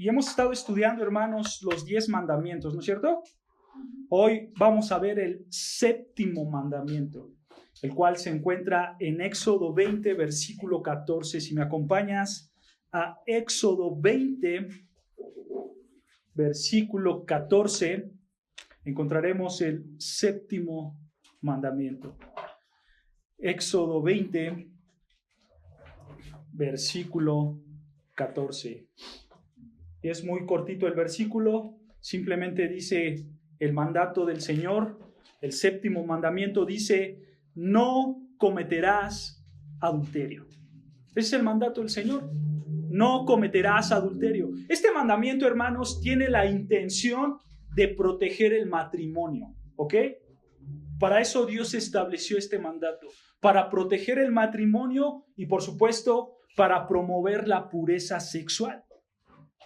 y hemos estado estudiando, hermanos, los 10 mandamientos, ¿no es cierto? Hoy vamos a ver el 7º mandamiento, el cual se encuentra en Éxodo 20, versículo 14. Si me acompañas a Éxodo 20, versículo 14, encontraremos el 7º mandamiento. Éxodo 20, versículo 14. Es muy cortito el versículo, simplemente dice el mandato del Señor. El 7º mandamiento dice: no cometerás adulterio. Ese es el mandato del Señor. No cometerás adulterio. Este mandamiento, hermanos, tiene la intención de proteger el matrimonio, ¿ok? Para eso Dios estableció este mandato, para proteger el matrimonio y, por supuesto, para promover la pureza sexual.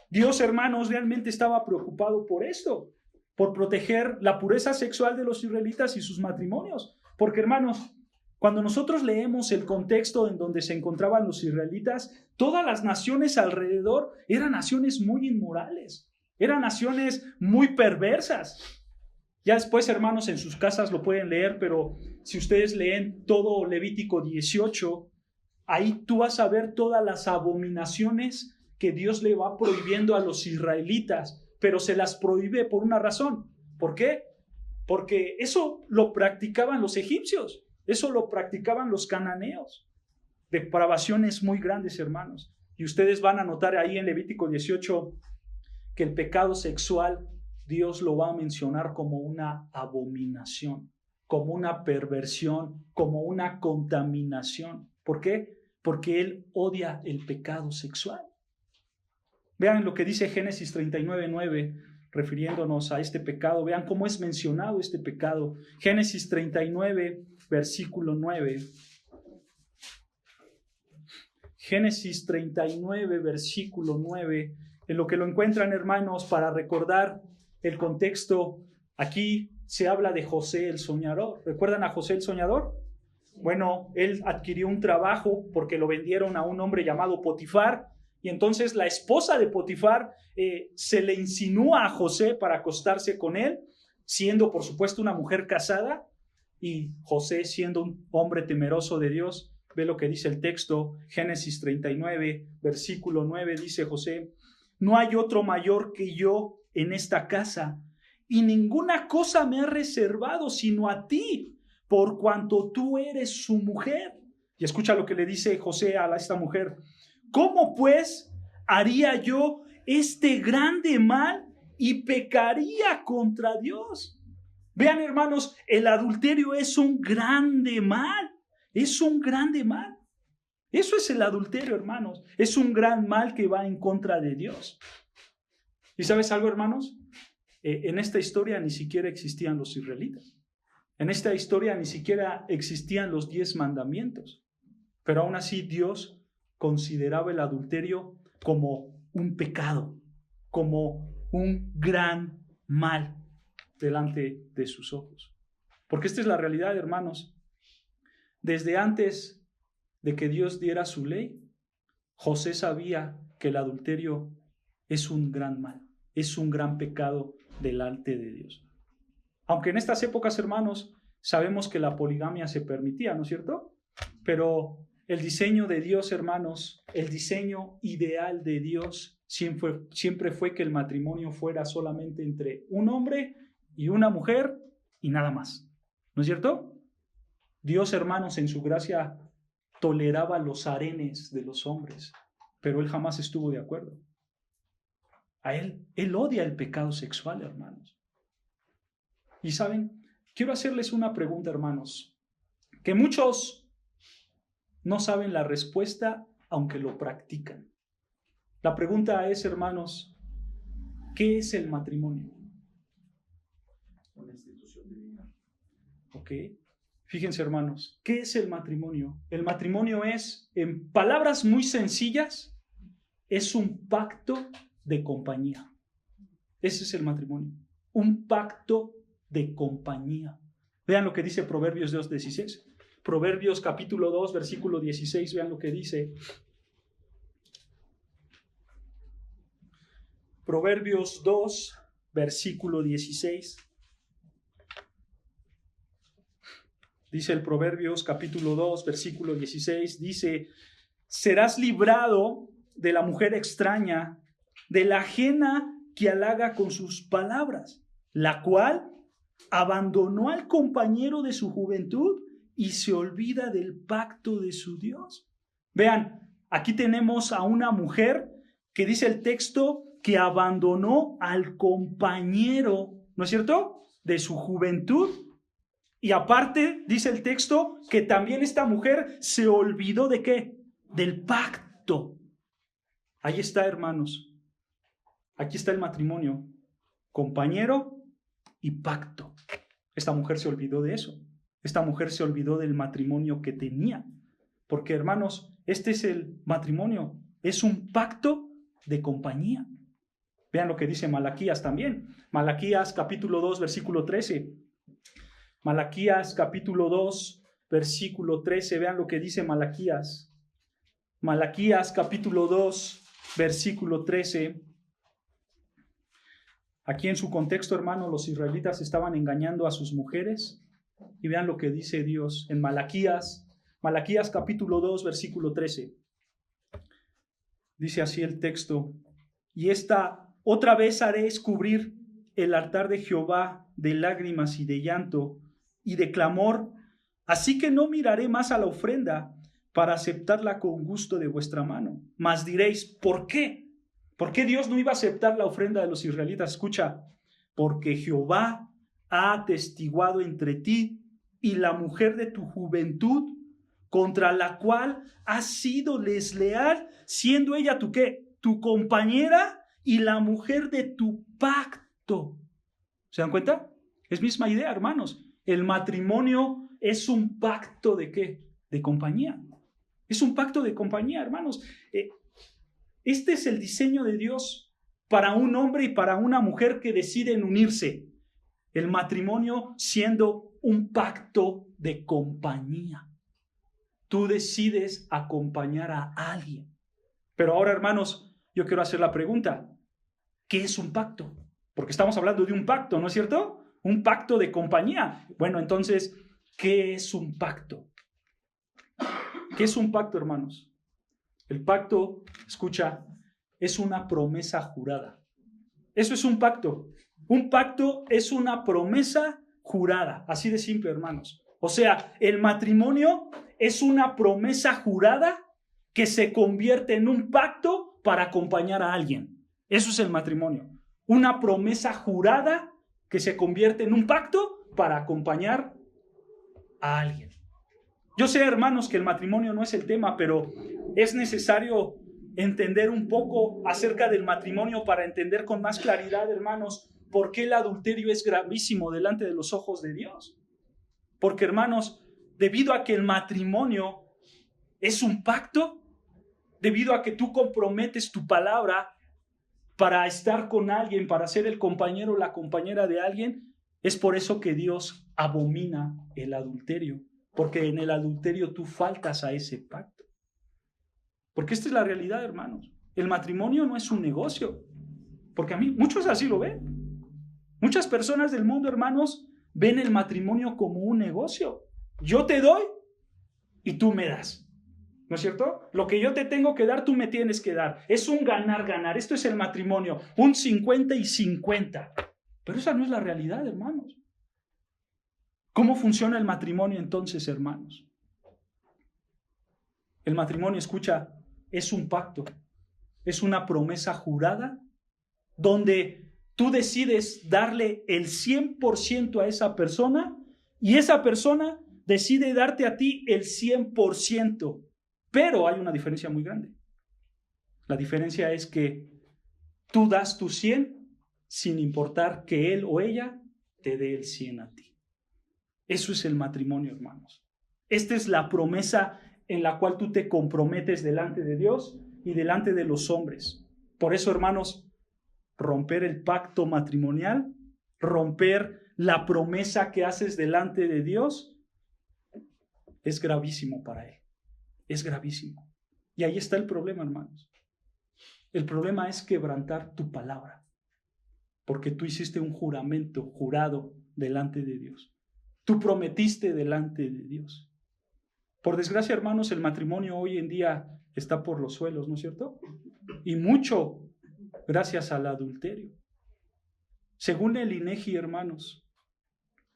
Dios, hermanos, realmente estaba preocupado por esto, por proteger la pureza sexual de los israelitas y sus matrimonios. Porque, hermanos, cuando nosotros leemos el contexto en donde se encontraban los israelitas, todas las naciones alrededor eran naciones muy inmorales, eran naciones muy perversas. Ya después, hermanos, en sus casas lo pueden leer, pero si ustedes leen todo Levítico 18, ahí tú vas a ver todas las abominaciones que Dios le va prohibiendo a los israelitas, pero se las prohíbe por una razón. ¿Por qué? Porque eso lo practicaban los egipcios, eso lo practicaban los cananeos. Depravaciones muy grandes, hermanos. Y ustedes van a notar ahí en Levítico 18 que el pecado sexual Dios lo va a mencionar como una abominación, como una perversión, como una contaminación. ¿Por qué? Porque Él odia el pecado sexual. Vean lo que dice Génesis 39:9, refiriéndonos a este pecado. Vean cómo es mencionado este pecado. Génesis 39, versículo 9. Génesis 39, versículo 9. En lo que lo encuentran, hermanos, para recordar el contexto, aquí se habla de José el soñador. ¿Recuerdan a José el soñador? Bueno, él adquirió un trabajo porque lo vendieron a un hombre llamado Potifar. Y entonces la esposa de Potifar se le insinúa a José para acostarse con él, siendo por supuesto una mujer casada, y José, siendo un hombre temeroso de Dios, ve lo que dice el texto, Génesis 39, versículo 9, dice José: no hay otro mayor que yo en esta casa, y ninguna cosa me ha reservado sino a ti, por cuanto tú eres su mujer. Y escucha lo que le dice José a esta mujer: ¿cómo pues haría yo este grande mal y pecaría contra Dios? Vean, hermanos, el adulterio es un grande mal, es un grande mal. Eso es el adulterio, hermanos, es un gran mal que va en contra de Dios. ¿Y sabes algo, hermanos? En esta historia ni siquiera existían los israelitas. En esta historia ni siquiera existían los 10 mandamientos. Pero aún así Dios consideraba el adulterio como un pecado, como un gran mal delante de sus ojos. Porque esta es la realidad, hermanos. Desde antes de que Dios diera su ley, José sabía que el adulterio es un gran mal, es un gran pecado delante de Dios. Aunque en estas épocas, hermanos, sabemos que la poligamia se permitía, ¿no es cierto? Pero el diseño de Dios, hermanos, el diseño ideal de Dios siempre fue que el matrimonio fuera solamente entre un hombre y una mujer y nada más. ¿No es cierto? Dios, hermanos, en su gracia toleraba los harenes de los hombres, pero Él jamás estuvo de acuerdo. Él odia el pecado sexual, hermanos. Y saben, quiero hacerles una pregunta, hermanos, que muchos no saben la respuesta, aunque lo practican. La pregunta es, hermanos, ¿qué es el matrimonio? Una institución divina. ¿Ok? Fíjense, hermanos, ¿qué es el matrimonio? El matrimonio es, en palabras muy sencillas, es un pacto de compañía. Ese es el matrimonio. Un pacto de compañía. Vean lo que dice Proverbios 2:16. Proverbios capítulo 2, versículo 16, vean lo que dice. Proverbios 2, versículo 16. Dice el Proverbios capítulo 2, versículo 16, dice: serás librado de la mujer extraña, de la ajena que halaga con sus palabras, la cual abandonó al compañero de su juventud y se olvida del pacto de su Dios. Vean, aquí tenemos a una mujer que dice el texto que abandonó al compañero, ¿no es cierto?, de su juventud. Y aparte, dice el texto, que también esta mujer se olvidó ¿de qué? Del pacto. Ahí está, hermanos. Aquí está el matrimonio. Compañero y pacto. Esta mujer se olvidó de eso. Esta mujer se olvidó del matrimonio que tenía. Porque, hermanos, este es el matrimonio. Es un pacto de compañía. Vean lo que dice Malaquías también. Malaquías capítulo 2, versículo 13. Malaquías capítulo 2, versículo 13. Vean lo que dice Malaquías. Malaquías capítulo 2, versículo 13. Aquí en su contexto, hermano, los israelitas estaban engañando a sus mujeres. Y vean lo que dice Dios en Malaquías. Malaquías capítulo 2, versículo 13. Dice así el texto: y esta otra vez haré cubrir el altar de Jehová de lágrimas y de llanto y de clamor, así que no miraré más a la ofrenda para aceptarla con gusto de vuestra mano. Mas diréis, ¿por qué? ¿Por qué Dios no iba a aceptar la ofrenda de los israelitas? Escucha, porque Jehová ha atestiguado entre ti y la mujer de tu juventud, contra la cual has sido desleal, siendo ella tu ¿qué? Tu compañera y la mujer de tu pacto. ¿Se dan cuenta? Es misma idea, hermanos. El matrimonio es un pacto ¿de qué? De compañía. Es un pacto de compañía, hermanos. Este es el diseño de Dios para un hombre y para una mujer que deciden unirse. El matrimonio siendo un pacto de compañía. Tú decides acompañar a alguien. Pero ahora, hermanos, yo quiero hacer la pregunta: ¿qué es un pacto? Porque estamos hablando de un pacto, ¿no es cierto? Un pacto de compañía. Bueno, entonces, ¿qué es un pacto? ¿Qué es un pacto, hermanos? El pacto, escucha, es una promesa jurada. Eso es un pacto. Un pacto es una promesa jurada. Así de simple, hermanos. O sea, el matrimonio es una promesa jurada que se convierte en un pacto para acompañar a alguien. Eso es el matrimonio. Una promesa jurada que se convierte en un pacto para acompañar a alguien. Yo sé, hermanos, que el matrimonio no es el tema, pero es necesario entender un poco acerca del matrimonio para entender con más claridad, hermanos, por qué el adulterio es gravísimo delante de los ojos de Dios. Porque, hermanos, debido a que el matrimonio es un pacto, debido a que tú comprometes tu palabra para estar con alguien, para ser el compañero o la compañera de alguien, es por eso que Dios abomina el adulterio, porque en el adulterio tú faltas a ese pacto. Porque esta es la realidad, hermanos. El matrimonio no es un negocio, porque a mí muchos así lo ven. Muchas personas del mundo, hermanos, ven el matrimonio como un negocio. Yo te doy y tú me das. ¿No es cierto? Lo que yo te tengo que dar, tú me tienes que dar. Es un ganar-ganar. Esto es el matrimonio. Un 50 y 50. Pero esa no es la realidad, hermanos. ¿Cómo funciona el matrimonio entonces, hermanos? El matrimonio, escucha, es un pacto. Es una promesa jurada donde tú decides darle el 100% a esa persona y esa persona decide darte a ti el 100%. Pero hay una diferencia muy grande. La diferencia es que tú das tu 100 sin importar que él o ella te dé el 100 a ti. Eso es el matrimonio, hermanos. Esta es la promesa en la cual tú te comprometes delante de Dios y delante de los hombres. Por eso, hermanos, romper el pacto matrimonial, romper la promesa que haces delante de Dios, es gravísimo para él. Es gravísimo. Y ahí está el problema, hermanos. El problema es quebrantar tu palabra. porque tú hiciste un jurado delante de Dios. Tú prometiste delante de Dios. Por desgracia, hermanos, el matrimonio hoy en día está por los suelos, ¿no es cierto? Y mucho gracias al adulterio. Según el INEGI, hermanos,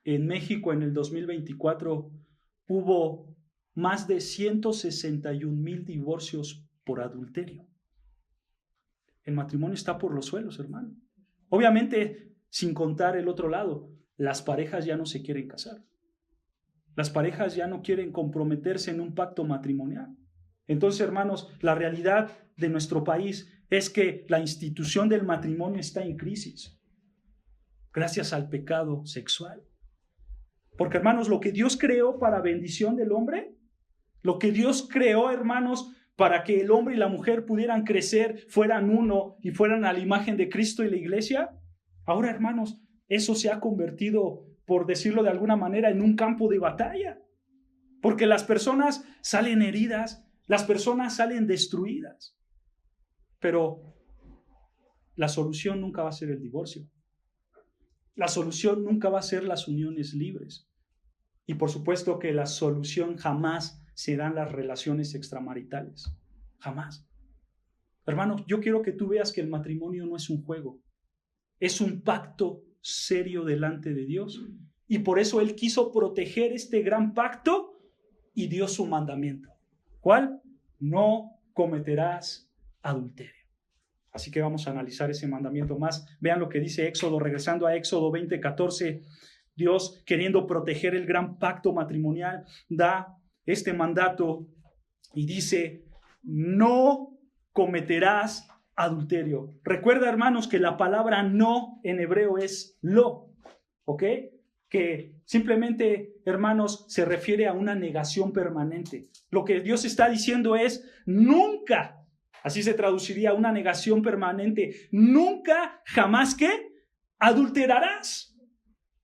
en México en el 2024 hubo más de 161,000 divorcios por adulterio. El matrimonio está por los suelos, hermano. Obviamente, sin contar el otro lado, las parejas ya no se quieren casar. Las parejas ya no quieren comprometerse en un pacto matrimonial. Entonces, hermanos, la realidad de nuestro país es que la institución del matrimonio está en crisis gracias al pecado sexual. Porque, hermanos, lo que Dios creó para bendición del hombre, lo que Dios creó, hermanos, para que el hombre y la mujer pudieran crecer, fueran uno y fueran a la imagen de Cristo y la iglesia, ahora, hermanos, eso se ha convertido, por decirlo de alguna manera, en un campo de batalla. Porque las personas salen heridas, las personas salen destruidas. Pero la solución nunca va a ser el divorcio. La solución nunca va a ser las uniones libres. Y por supuesto que la solución jamás serán las relaciones extramaritales. Jamás. Hermanos, yo quiero que tú veas que el matrimonio no es un juego. Es un pacto serio delante de Dios. Y por eso Él quiso proteger este gran pacto y dio su mandamiento. ¿Cuál? No cometerás adulterio. Así que vamos a analizar ese mandamiento más. Vean lo que dice Éxodo, regresando a Éxodo 20:14. Dios, queriendo proteger el gran pacto matrimonial, da este mandato y dice: no cometerás adulterio. Recuerda, hermanos, que la palabra no en hebreo es lo, ¿ok? Que simplemente, hermanos, se refiere a una negación permanente. Lo que Dios está diciendo es: nunca, así se traduciría, una negación permanente, nunca, jamás, ¿qué? Adulterarás.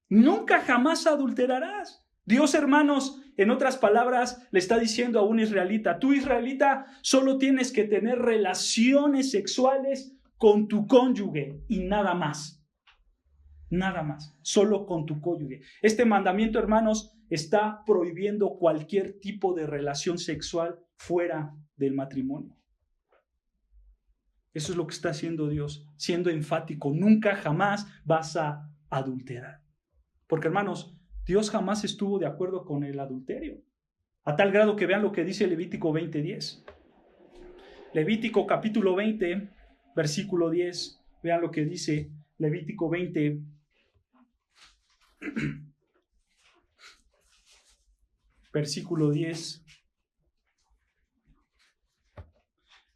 Nunca, jamás adulterarás. Dios, hermanos, en otras palabras, le está diciendo a un israelita: tú, israelita, solo tienes que tener relaciones sexuales con tu cónyuge y nada más. Nada más, solo con tu cónyuge. Este mandamiento, hermanos, está prohibiendo cualquier tipo de relación sexual fuera del matrimonio. Eso es lo que está haciendo Dios, siendo enfático: nunca, jamás vas a adulterar. Porque, hermanos, Dios jamás estuvo de acuerdo con el adulterio. A tal grado que vean lo que dice Levítico 20:10. Levítico capítulo 20, versículo 10. Vean lo que dice Levítico 20. Versículo 10.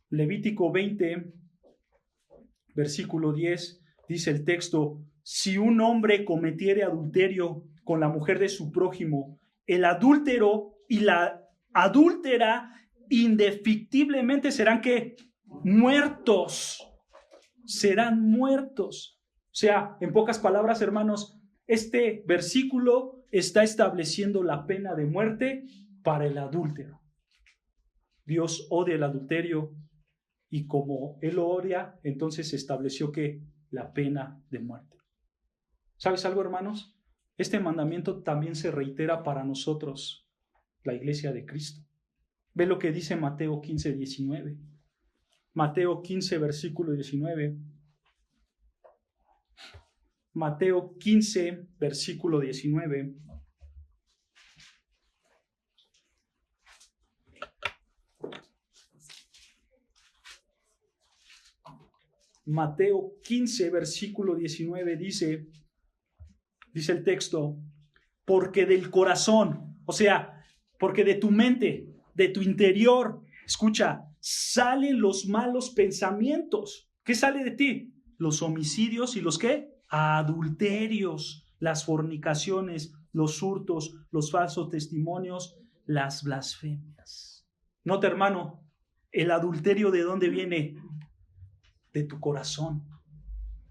Levítico 20, versículo 10, dice el texto: si un hombre cometiere adulterio con la mujer de su prójimo, el adúltero y la adúltera indefectiblemente serán ¿qué? Muertos. Serán muertos. O sea, en pocas palabras, hermanos, este versículo está estableciendo la pena de muerte para el adúltero. Dios odia el adulterio y como Él lo odia, entonces estableció que la pena de muerte. ¿Sabes algo, hermanos? Este mandamiento también se reitera para nosotros, la iglesia de Cristo. Ve lo que dice Mateo 15:19. Mateo 15, versículo 19. Mateo 15, versículo 19. Mateo 15, versículo 19 dice el texto: porque del corazón, o sea, porque de tu mente, de tu interior, escucha, salen los malos pensamientos. ¿Qué sale de ti? Los homicidios y los ¿qué? Adulterios, las fornicaciones, los hurtos, los falsos testimonios, las blasfemias. Nota, hermano, el adulterio, ¿de dónde viene? De tu corazón,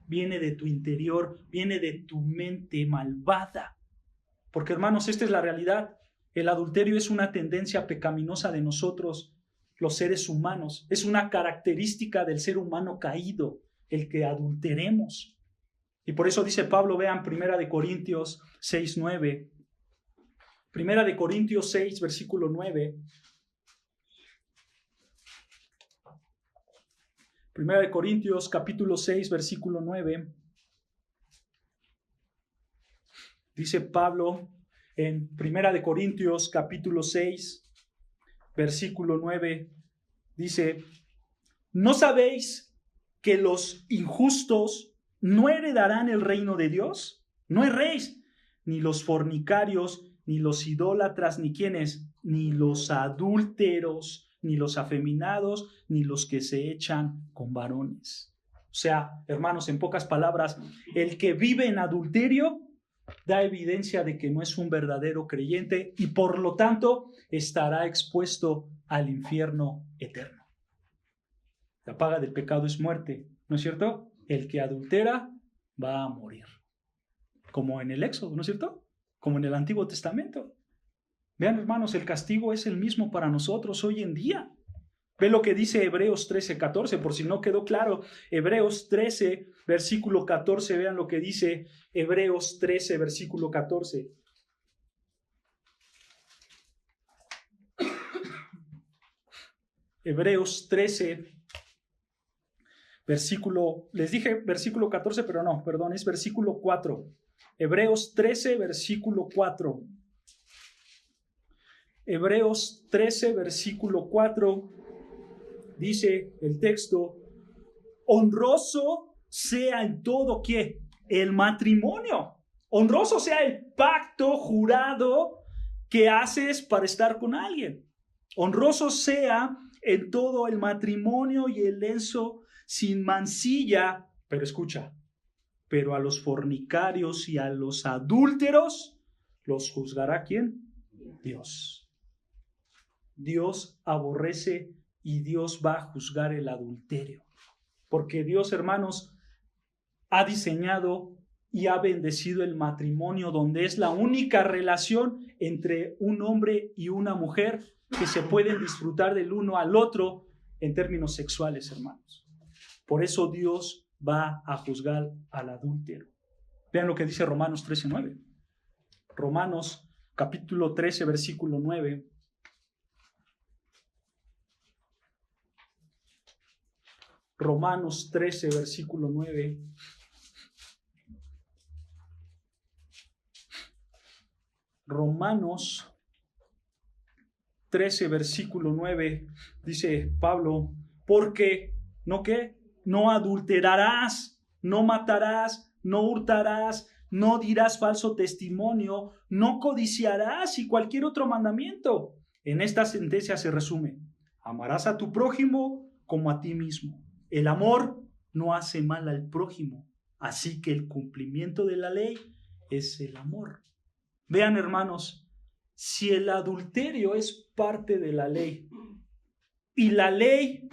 viene de tu interior, viene de tu mente malvada. Porque, hermanos, esta es la realidad. El adulterio es una tendencia pecaminosa de nosotros, los seres humanos. Es una característica del ser humano caído, el que adulteremos. Y por eso dice Pablo, vean 1 Corintios 6:9. 1 Corintios 6, versículo 9. 1 Corintios capítulo 6, versículo 9. Dice Pablo en 1 Corintios capítulo 6, versículo 9. Dice, ¿no sabéis que los injustos no heredarán el reino de Dios? No erréis, ni los fornicarios, ni los idólatras, ni quienes, ni los adúlteros, ni los afeminados, ni los que se echan con varones. O sea, hermanos, en pocas palabras, el que vive en adulterio da evidencia de que no es un verdadero creyente y por lo tanto estará expuesto al infierno eterno. La paga del pecado es muerte, ¿no es cierto? El que adultera va a morir. Como en el Éxodo, ¿no es cierto? Como en el Antiguo Testamento. Vean, hermanos, el castigo es el mismo para nosotros hoy en día. Ve lo que dice Hebreos 13:14, por si no quedó claro. Hebreos 13, versículo 14, vean lo que dice Hebreos 13, versículo 14. Hebreos 13, versículo, les dije versículo 14, pero no, perdón, es versículo 4. Hebreos 13, versículo 4. Hebreos 13, versículo 4, dice el texto, honroso sea en todo, ¿qué? El matrimonio. Honroso sea el pacto jurado que haces para estar con alguien. Honroso sea en todo el matrimonio y el lenzo sin mancilla, pero escucha, pero a los fornicarios y a los adúlteros los juzgará ¿quién? Dios. Dios aborrece y Dios va a juzgar el adulterio. Porque Dios, hermanos, ha diseñado y ha bendecido el matrimonio, donde es la única relación entre un hombre y una mujer que se pueden disfrutar del uno al otro en términos sexuales, hermanos. Por eso Dios va a juzgar al adúltero. Vean lo que dice Romanos 13:9. Romanos capítulo 13, versículo 9. Romanos 13, versículo 9. Romanos 13, versículo 9, dice Pablo, porque, ¿no qué? No adulterarás, no matarás, no hurtarás, no dirás falso testimonio, no codiciarás y cualquier otro mandamiento. En esta sentencia se resume, amarás a tu prójimo como a ti mismo. El amor no hace mal al prójimo, así que el cumplimiento de la ley es el amor. Vean, hermanos, si el adulterio es parte de la ley y la ley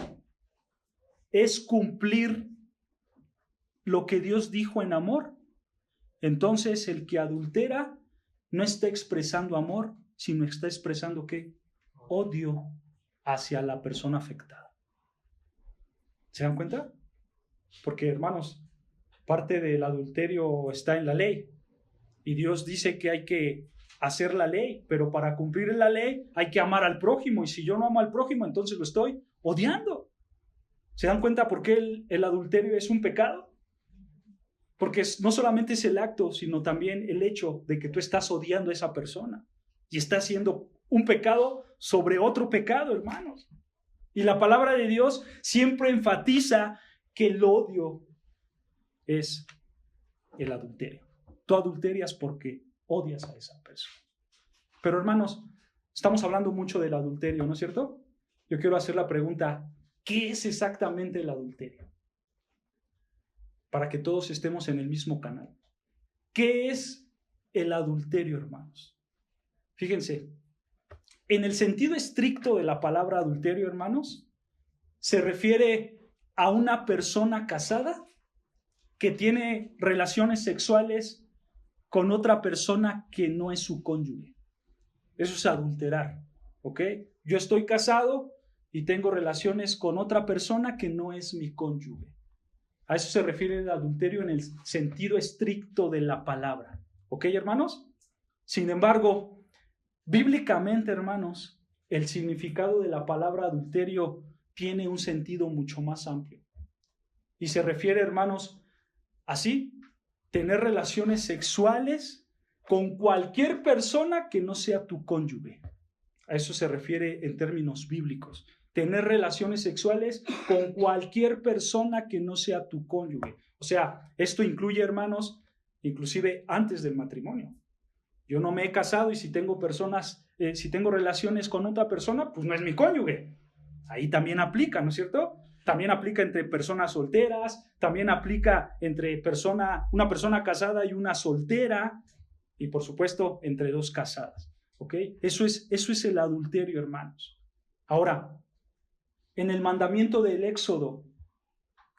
es cumplir lo que Dios dijo en amor, entonces el que adultera no está expresando amor, sino está expresando ¿qué? Odio hacia la persona afectada. ¿Se dan cuenta? Porque, hermanos, parte del adulterio está en la ley. Y Dios dice que hay que hacer la ley, pero para cumplir la ley hay que amar al prójimo. Y si yo no amo al prójimo, entonces lo estoy odiando. ¿Se dan cuenta por qué el adulterio es un pecado? Porque no solamente es el acto, sino también el hecho de que tú estás odiando a esa persona. Y está haciendo un pecado sobre otro pecado, hermanos. Y la palabra de Dios siempre enfatiza que el odio es el adulterio. Tú adulterias porque odias a esa persona. Pero hermanos, estamos hablando mucho del adulterio, ¿no es cierto? Yo quiero hacer la pregunta, ¿qué es exactamente el adulterio? Para que todos estemos en el mismo canal. ¿Qué es el adulterio, hermanos? Fíjense, en el sentido estricto de la palabra adulterio, hermanos, se refiere a una persona casada que tiene relaciones sexuales con otra persona que no es su cónyuge. Eso es adulterar, ¿ok? Yo estoy casado y tengo relaciones con otra persona que no es mi cónyuge. A eso se refiere el adulterio en el sentido estricto de la palabra. ¿Ok, hermanos? Sin embargo, bíblicamente, hermanos, el significado de la palabra adulterio tiene un sentido mucho más amplio. Y se refiere, hermanos, así, tener relaciones sexuales con cualquier persona que no sea tu cónyuge. A eso se refiere en términos bíblicos. Tener relaciones sexuales con cualquier persona que no sea tu cónyuge. O sea, esto incluye, hermanos, inclusive antes del matrimonio. Yo no me he casado y si tengo relaciones con otra persona, pues no es mi cónyuge. Ahí también aplica, ¿no es cierto? También aplica entre personas solteras, también aplica entre una persona casada y una soltera, y por supuesto entre dos casadas. ¿Ok? Eso es el adulterio, hermanos. Ahora, en el mandamiento del Éxodo,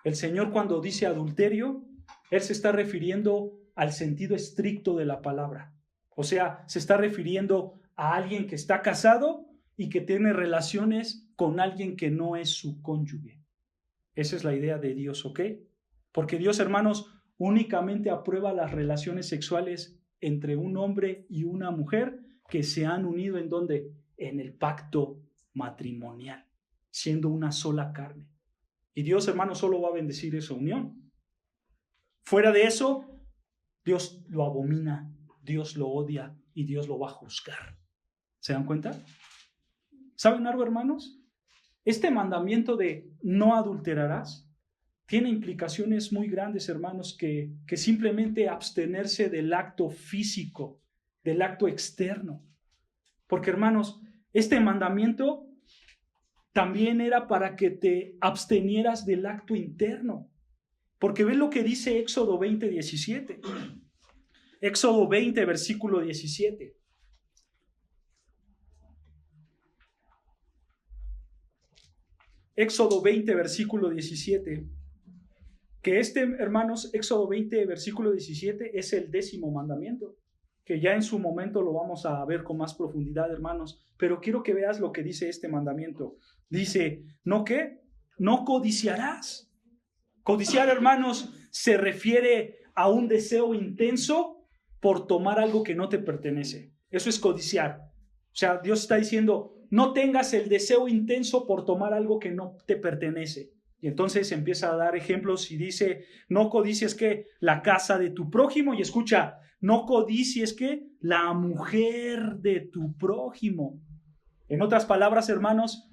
el Señor cuando dice adulterio, Él se está refiriendo al sentido estricto de la palabra. O sea, se está refiriendo a alguien que está casado y que tiene relaciones con alguien que no es su cónyuge. Esa es la idea de Dios, ¿ok? Porque Dios, hermanos, únicamente aprueba las relaciones sexuales entre un hombre y una mujer que se han unido ¿en dónde? En el pacto matrimonial, siendo una sola carne. Y Dios, hermanos, solo va a bendecir esa unión. Fuera de eso, Dios lo abomina, Dios lo odia y Dios lo va a juzgar. ¿Se dan cuenta? ¿Saben algo, hermanos? Este mandamiento de no adulterarás tiene implicaciones muy grandes, hermanos, que simplemente abstenerse del acto físico, del acto externo. Porque, hermanos, este mandamiento también era para que te abstenieras del acto interno. Porque ve lo que dice Éxodo 20, 17. Éxodo 20, versículo 17. Éxodo 20, versículo 17. Que hermanos, Éxodo 20, versículo 17 es el 10º mandamiento, que ya en su momento lo vamos a ver con más profundidad, hermanos, pero quiero que veas lo que dice este mandamiento. Dice, ¿no qué? No codiciarás. Codiciar, hermanos, se refiere a un deseo intenso por tomar algo que no te pertenece. Eso es codiciar. O sea, Dios está diciendo, no tengas el deseo intenso por tomar algo que no te pertenece. Y entonces empieza a dar ejemplos y dice, no codicies que la casa de tu prójimo. Y escucha, no codicies que la mujer de tu prójimo. En otras palabras, hermanos,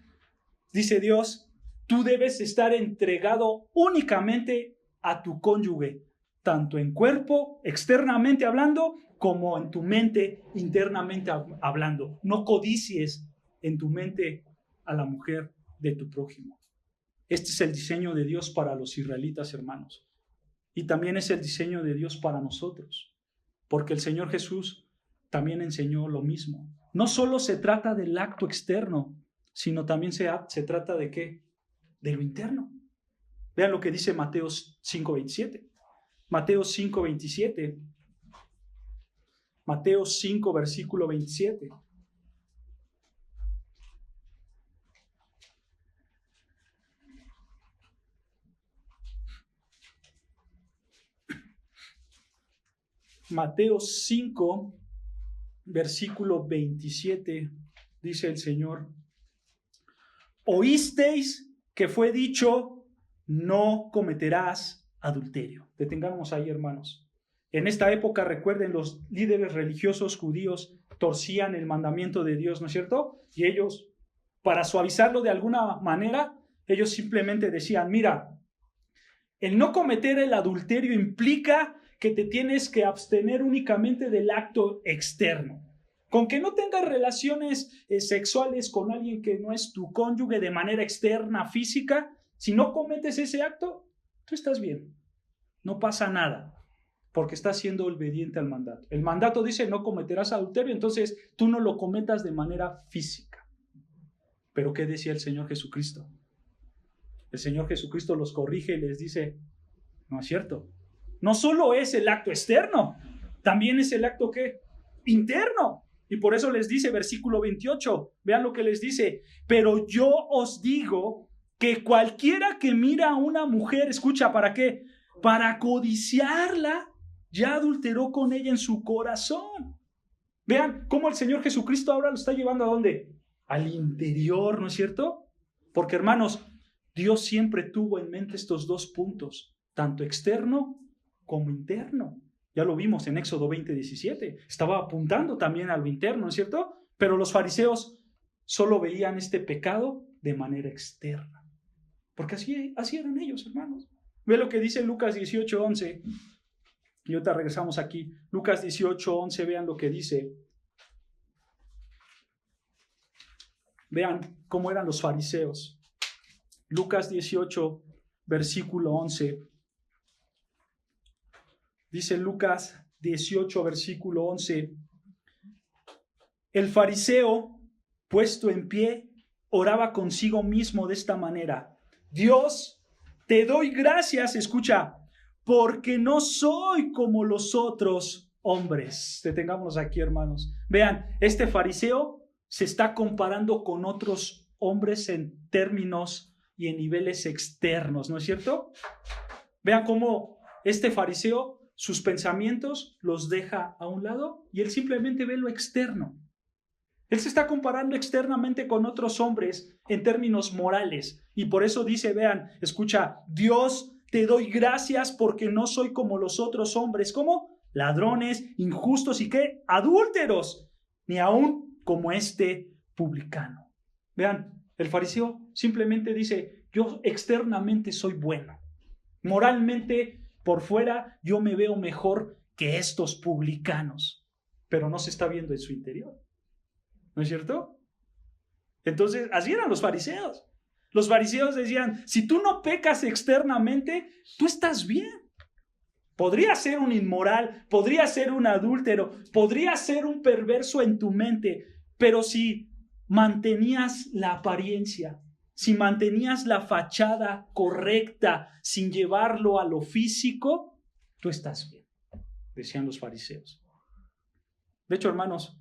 dice Dios, tú debes estar entregado únicamente a tu cónyuge, tanto en cuerpo, externamente hablando, como en tu mente, internamente hablando. No codicies en tu mente a la mujer de tu prójimo. Este es el diseño de Dios para los israelitas, hermanos. Y también es el diseño de Dios para nosotros. Porque el Señor Jesús también enseñó lo mismo. No solo se trata del acto externo, sino también se trata de ¿qué? De lo interno. Vean lo que dice Mateo 5:27. Mateo 5:27. Mateo 5, versículo 27. Mateo 5, versículo 27, dice el Señor, oísteis que fue dicho, no cometerás adulterio. Detengamos ahí, hermanos. En esta época, recuerden, los líderes religiosos judíos torcían el mandamiento de Dios, ¿no es cierto? Y ellos, para suavizarlo de alguna manera, ellos simplemente decían, mira, el no cometer el adulterio implica que te tienes que abstener únicamente del acto externo. Con que no tengas relaciones sexuales con alguien que no es tu cónyuge de manera externa, física, si no cometes ese acto, tú estás bien. No pasa nada, porque estás siendo obediente al mandato. El mandato dice no cometerás adulterio, entonces tú no lo cometas de manera física. Pero ¿qué decía el Señor Jesucristo? El Señor Jesucristo los corrige y les dice, no es cierto. No solo es el acto externo, también es el acto ¿qué? Interno. Y por eso les dice, versículo 28, vean lo que les dice, pero yo os digo que cualquiera que mira a una mujer, escucha, ¿para qué? Para codiciarla, ya adulteró con ella en su corazón. Vean cómo el Señor Jesucristo ahora lo está llevando ¿a dónde? Al interior, ¿no es cierto? Porque, hermanos, Dios siempre tuvo en mente estos dos puntos, tanto externo como interno. Ya lo vimos en Éxodo 20:17. Estaba apuntando también a lo interno, ¿no es cierto? Pero los fariseos solo veían este pecado de manera externa. Porque así eran ellos, hermanos. Ve lo que dice Lucas 18:11. Y ahorita regresamos aquí. Lucas 18:11, vean lo que dice. Vean cómo eran los fariseos. Lucas 18, versículo 11. Dice Lucas 18, versículo 11. El fariseo, puesto en pie, oraba consigo mismo de esta manera: Dios, te doy gracias, escucha, porque no soy como los otros hombres. Detengámonos aquí, hermanos. Vean, este fariseo se está comparando con otros hombres en términos y en niveles externos, ¿no es cierto? Vean cómo este fariseo sus pensamientos los deja a un lado y él simplemente ve lo externo. Él se está comparando externamente con otros hombres en términos morales y por eso dice, vean, escucha, Dios, te doy gracias porque no soy como los otros hombres, como ladrones, injustos y ¿qué? Adúlteros, ni aún como este publicano. Vean, el fariseo simplemente dice, yo externamente soy bueno, moralmente por fuera yo me veo mejor que estos publicanos, pero no se está viendo en su interior. ¿No es cierto? Entonces, así eran los fariseos. Los fariseos decían, si tú no pecas externamente, tú estás bien. Podría ser un inmoral, podría ser un adúltero, podría ser un perverso en tu mente, pero si mantenías la apariencia, si mantenías la fachada correcta sin llevarlo a lo físico, tú estás bien, decían los fariseos. De hecho, hermanos,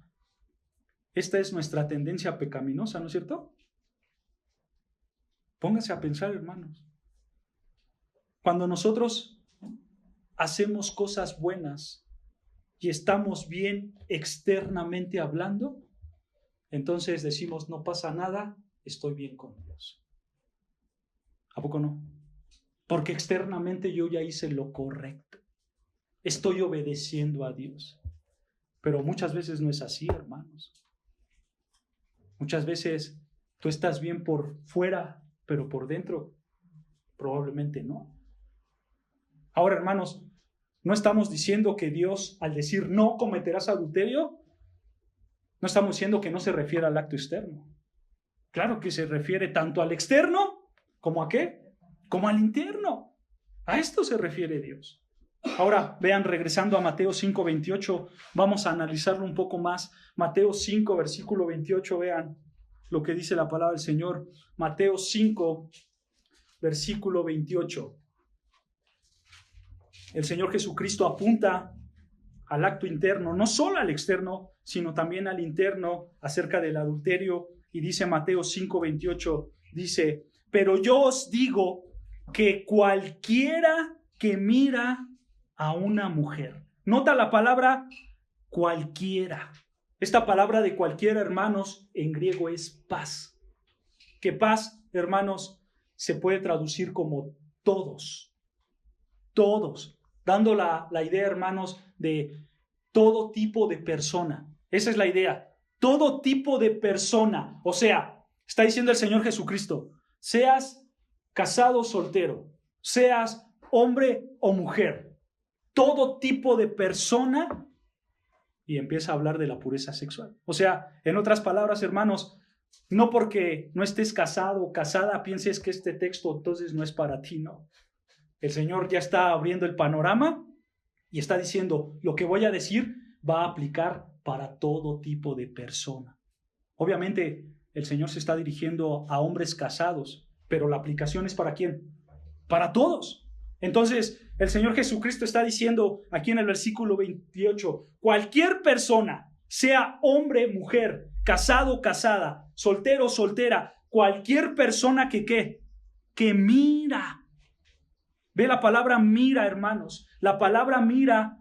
esta es nuestra tendencia pecaminosa, ¿no es cierto? Pónganse a pensar, hermanos. Cuando nosotros hacemos cosas buenas y estamos bien externamente hablando, entonces decimos, no pasa nada, estoy bien con Dios. ¿A poco no? Porque externamente yo ya hice lo correcto. Estoy obedeciendo a Dios. Pero muchas veces no es así, hermanos. Muchas veces tú estás bien por fuera, pero por dentro probablemente no. Ahora, hermanos, no estamos diciendo que Dios, al decir no cometerás adulterio, no estamos diciendo que no se refiere al acto externo. Claro que se refiere tanto al externo como a ¿qué? Como al interno. A esto se refiere Dios. Ahora, vean, regresando a Mateo 5:28, vamos a analizarlo un poco más. Mateo 5, versículo 28, vean lo que dice la palabra del Señor. Mateo 5, versículo 28. El Señor Jesucristo apunta al acto interno, no solo al externo, sino también al interno acerca del adulterio. Y dice Mateo 5:28, dice, pero yo os digo que cualquiera que mira a una mujer. Nota la palabra cualquiera. Esta palabra de cualquiera, hermanos, en griego es paz. Que paz, hermanos, se puede traducir como todos. Todos. Dando la idea, hermanos, de todo tipo de persona. Esa es la idea. Todo tipo de persona. O sea, está diciendo el Señor Jesucristo, seas casado o soltero, seas hombre o mujer, todo tipo de persona, y empieza a hablar de la pureza sexual. O sea, en otras palabras, hermanos, no porque no estés casado o casada pienses que este texto entonces no es para ti, no. El Señor ya está abriendo el panorama y está diciendo, lo que voy a decir va a aplicar para todo tipo de persona. Obviamente, el Señor se está dirigiendo a hombres casados, pero la aplicación es ¿para quién? Para todos. Entonces, el Señor Jesucristo está diciendo aquí en el versículo 28, cualquier persona, sea hombre, mujer, casado, casada, soltero, soltera, cualquier persona que ¿qué? que mira. Ve la palabra mira, hermanos. La palabra mira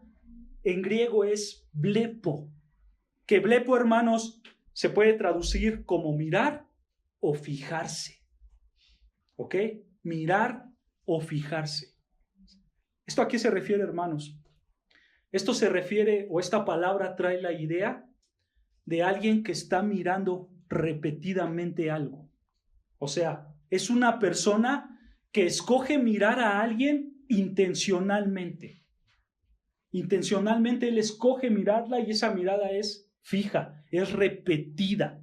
en griego es blepo. Que blepo, hermanos, se puede traducir como mirar o fijarse. ¿Ok? Mirar o fijarse. ¿Esto a qué se refiere, hermanos? Esto se refiere, o esta palabra trae la idea de alguien que está mirando repetidamente algo. O sea, es una persona que escoge mirar a alguien intencionalmente. Intencionalmente él escoge mirarla y esa mirada es fija, es repetida.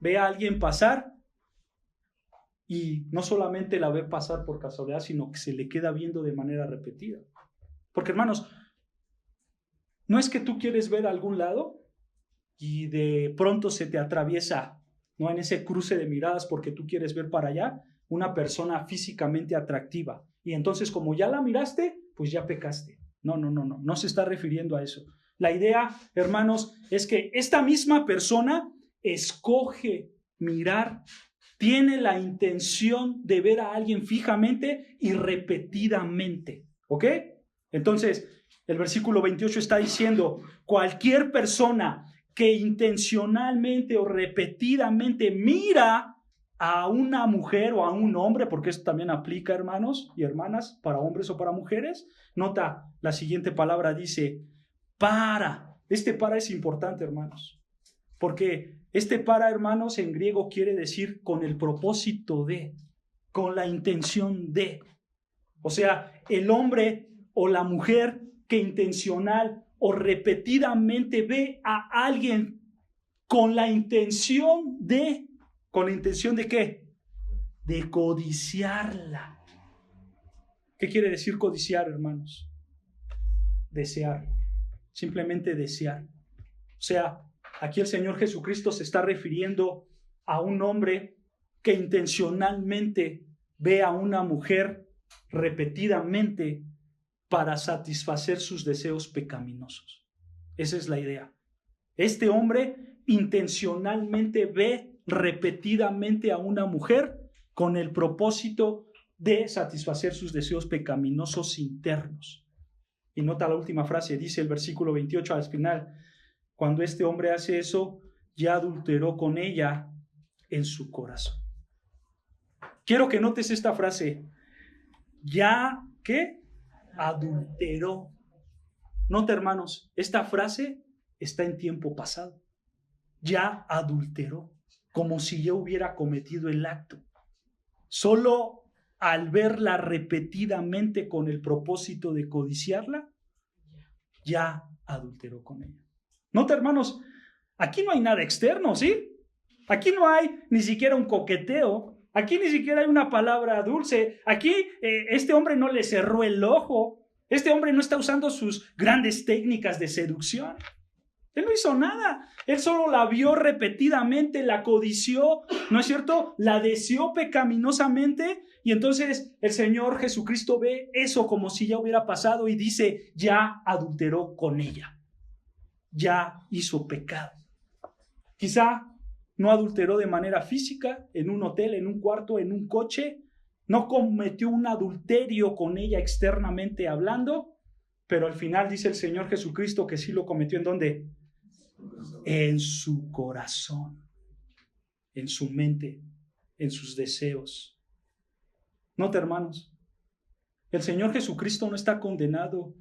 Ve a alguien pasar y no solamente la ve pasar por casualidad, sino que se le queda viendo de manera repetida. Porque, hermanos, no es que tú quieres ver a algún lado y de pronto se te atraviesa, ¿no?, en ese cruce de miradas porque tú quieres ver para allá una persona físicamente atractiva. Y entonces, como ya la miraste, pues ya pecaste. No se está refiriendo a eso. La idea, hermanos, es que esta misma persona escoge mirar, tiene la intención de ver a alguien fijamente y repetidamente. ¿Ok? Entonces, el versículo 28 está diciendo, cualquier persona que intencionalmente o repetidamente mira a una mujer o a un hombre, porque esto también aplica, hermanos y hermanas, para hombres o para mujeres. Nota, la siguiente palabra dice, para. Este para es importante, hermanos, porque este para, hermanos, en griego quiere decir con el propósito de, con la intención de. O sea, el hombre o la mujer que intencional o repetidamente ve a alguien con la intención de, ¿con la intención de qué? De codiciarla. ¿Qué quiere decir codiciar, hermanos? Desear, simplemente desear. O sea, aquí el Señor Jesucristo se está refiriendo a un hombre que intencionalmente ve a una mujer repetidamente para satisfacer sus deseos pecaminosos. Esa es la idea. Este hombre intencionalmente ve repetidamente a una mujer con el propósito de satisfacer sus deseos pecaminosos internos. Y nota la última frase, dice el versículo 28 al final, cuando este hombre hace eso, ya adulteró con ella en su corazón. Quiero que notes esta frase, ya, ¿qué? Adulteró. Nota, hermanos, esta frase está en tiempo pasado. Ya adulteró, como si ya hubiera cometido el acto. Solo al verla repetidamente con el propósito de codiciarla, ya adulteró con ella. Nota, hermanos, aquí no hay nada externo, ¿sí? Aquí no hay ni siquiera un coqueteo. Aquí ni siquiera hay una palabra dulce. Aquí este hombre no le cerró el ojo. Este hombre no está usando sus grandes técnicas de seducción. Él no hizo nada. Él solo la vio repetidamente, la codició, ¿no es cierto? La deseó pecaminosamente. Y entonces el Señor Jesucristo ve eso como si ya hubiera pasado y dice, ya adulteró con ella. Ya hizo pecado. Quizá no adulteró de manera física, en un hotel, en un cuarto, en un coche. No cometió un adulterio con ella externamente hablando, pero al final dice el Señor Jesucristo que sí lo cometió. ¿En dónde? En su corazón, en su mente, en sus deseos. Nota, hermanos, el Señor Jesucristo no está condenado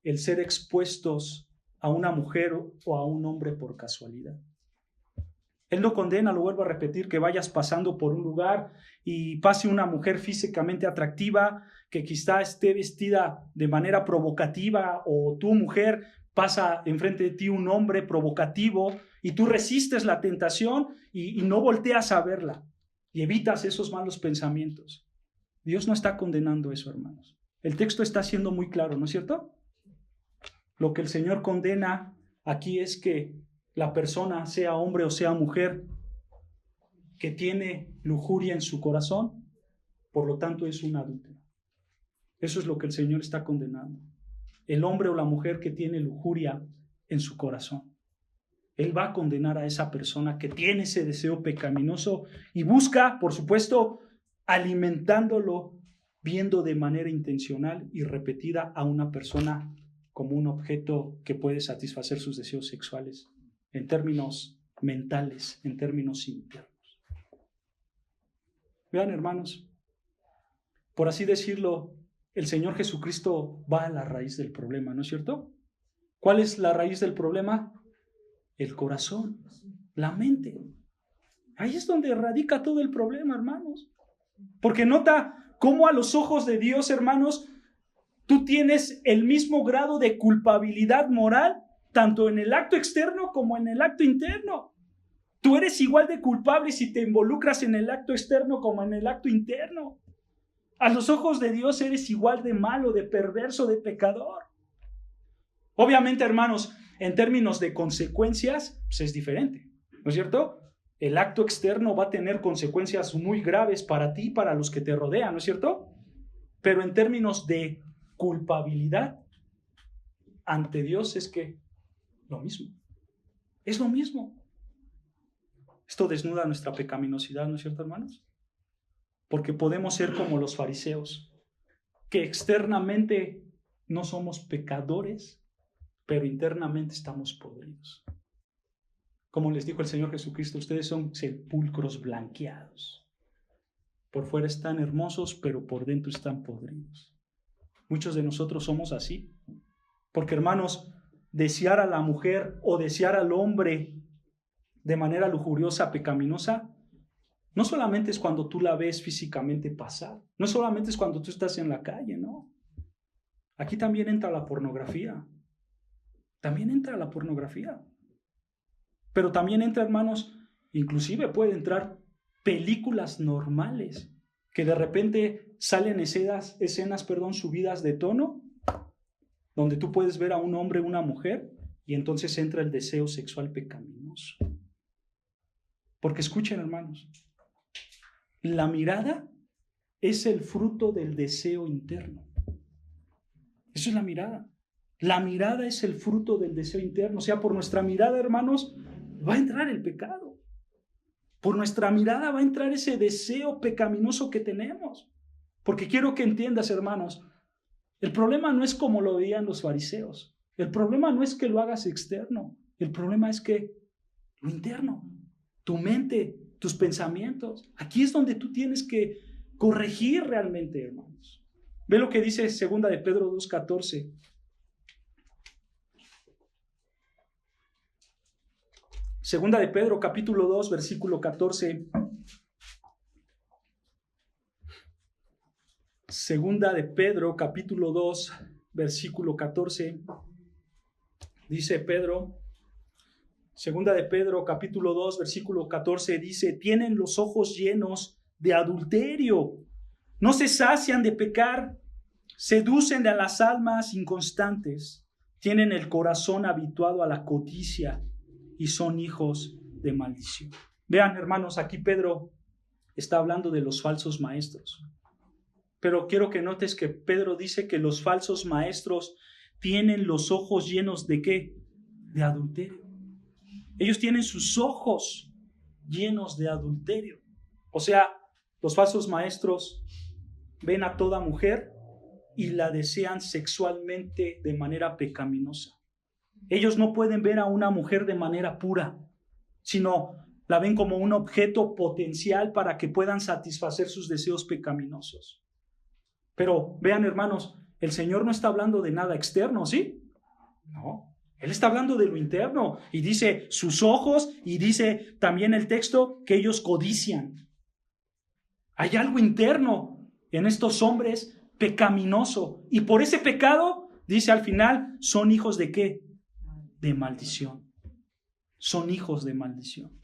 el ser expuestos a una mujer o a un hombre por casualidad. Él no condena, lo vuelvo a repetir, que vayas pasando por un lugar y pase una mujer físicamente atractiva que quizá esté vestida de manera provocativa, o tu mujer pasa enfrente de ti un hombre provocativo y tú resistes la tentación y no volteas a verla y evitas esos malos pensamientos. Dios no está condenando eso, hermanos. El texto está siendo muy claro, ¿no es cierto? Lo que el Señor condena aquí es que la persona, sea hombre o sea mujer, que tiene lujuria en su corazón, por lo tanto es un adúltero. Eso es lo que el Señor está condenando. El hombre o la mujer que tiene lujuria en su corazón. Él va a condenar a esa persona que tiene ese deseo pecaminoso y busca, por supuesto, alimentándolo, viendo de manera intencional y repetida a una persona como un objeto que puede satisfacer sus deseos sexuales en términos mentales, en términos internos. Vean, hermanos, por así decirlo, el Señor Jesucristo va a la raíz del problema, ¿no es cierto? ¿Cuál es la raíz del problema? El corazón, la mente. Ahí es donde radica todo el problema, hermanos. Porque nota cómo a los ojos de Dios, hermanos, tú tienes el mismo grado de culpabilidad moral, tanto en el acto externo como en el acto interno. Tú eres igual de culpable si te involucras en el acto externo como en el acto interno. A los ojos de Dios eres igual de malo, de perverso, de pecador. Obviamente, hermanos, en términos de consecuencias, pues es diferente, ¿no es cierto? El acto externo va a tener consecuencias muy graves para ti y para los que te rodean, ¿no es cierto? Pero en términos de culpabilidad ante Dios es que lo mismo. Es lo mismo. Esto desnuda nuestra pecaminosidad, ¿no es cierto, hermanos? Porque podemos ser como los fariseos, que externamente no somos pecadores, pero internamente estamos podridos. Como les dijo el Señor Jesucristo, ustedes son sepulcros blanqueados. Por fuera están hermosos, pero por dentro están podridos. Muchos de nosotros somos así. Porque, hermanos, desear a la mujer o desear al hombre de manera lujuriosa, pecaminosa, no solamente es cuando tú la ves físicamente pasar, no solamente es cuando tú estás en la calle, no. Aquí también entra la pornografía. También entra la pornografía. Pero también entra, hermanos, inclusive puede entrar películas normales, que de repente salen escenas, subidas de tono, donde tú puedes ver a un hombre o una mujer, y entonces entra el deseo sexual pecaminoso. Porque escuchen, hermanos, la mirada es el fruto del deseo interno. Eso es la mirada. La mirada es el fruto del deseo interno. O sea, por nuestra mirada, hermanos, va a entrar el pecado. Por nuestra mirada va a entrar ese deseo pecaminoso que tenemos. Porque quiero que entiendas, hermanos, el problema no es como lo veían los fariseos. El problema no es que lo hagas externo. El problema es que lo interno, tu mente, tus pensamientos. Aquí es donde tú tienes que corregir realmente, hermanos. Ve lo que dice 2 de Pedro 2:14. Segunda de Pedro, capítulo 2, versículo 14. Segunda de Pedro, capítulo 2, versículo 14. Dice Pedro, Segunda de Pedro, capítulo 2, versículo 14, dice: tienen los ojos llenos de adulterio, no se sacian de pecar, seducen a las almas inconstantes, tienen el corazón habituado a la codicia y son hijos de maldición. Vean, hermanos, aquí Pedro está hablando de los falsos maestros. Pero quiero que notes que Pedro dice que los falsos maestros tienen los ojos llenos ¿de qué? De adulterio. Ellos tienen sus ojos llenos de adulterio. O sea, los falsos maestros ven a toda mujer y la desean sexualmente de manera pecaminosa. Ellos no pueden ver a una mujer de manera pura, sino la ven como un objeto potencial para que puedan satisfacer sus deseos pecaminosos. Pero vean, hermanos, el Señor no está hablando de nada externo, ¿sí? No, Él está hablando de lo interno y dice sus ojos y dice también el texto que ellos codician. Hay algo interno en estos hombres pecaminoso y por ese pecado, dice al final, son hijos de ¿qué? De maldición. Son hijos de maldición.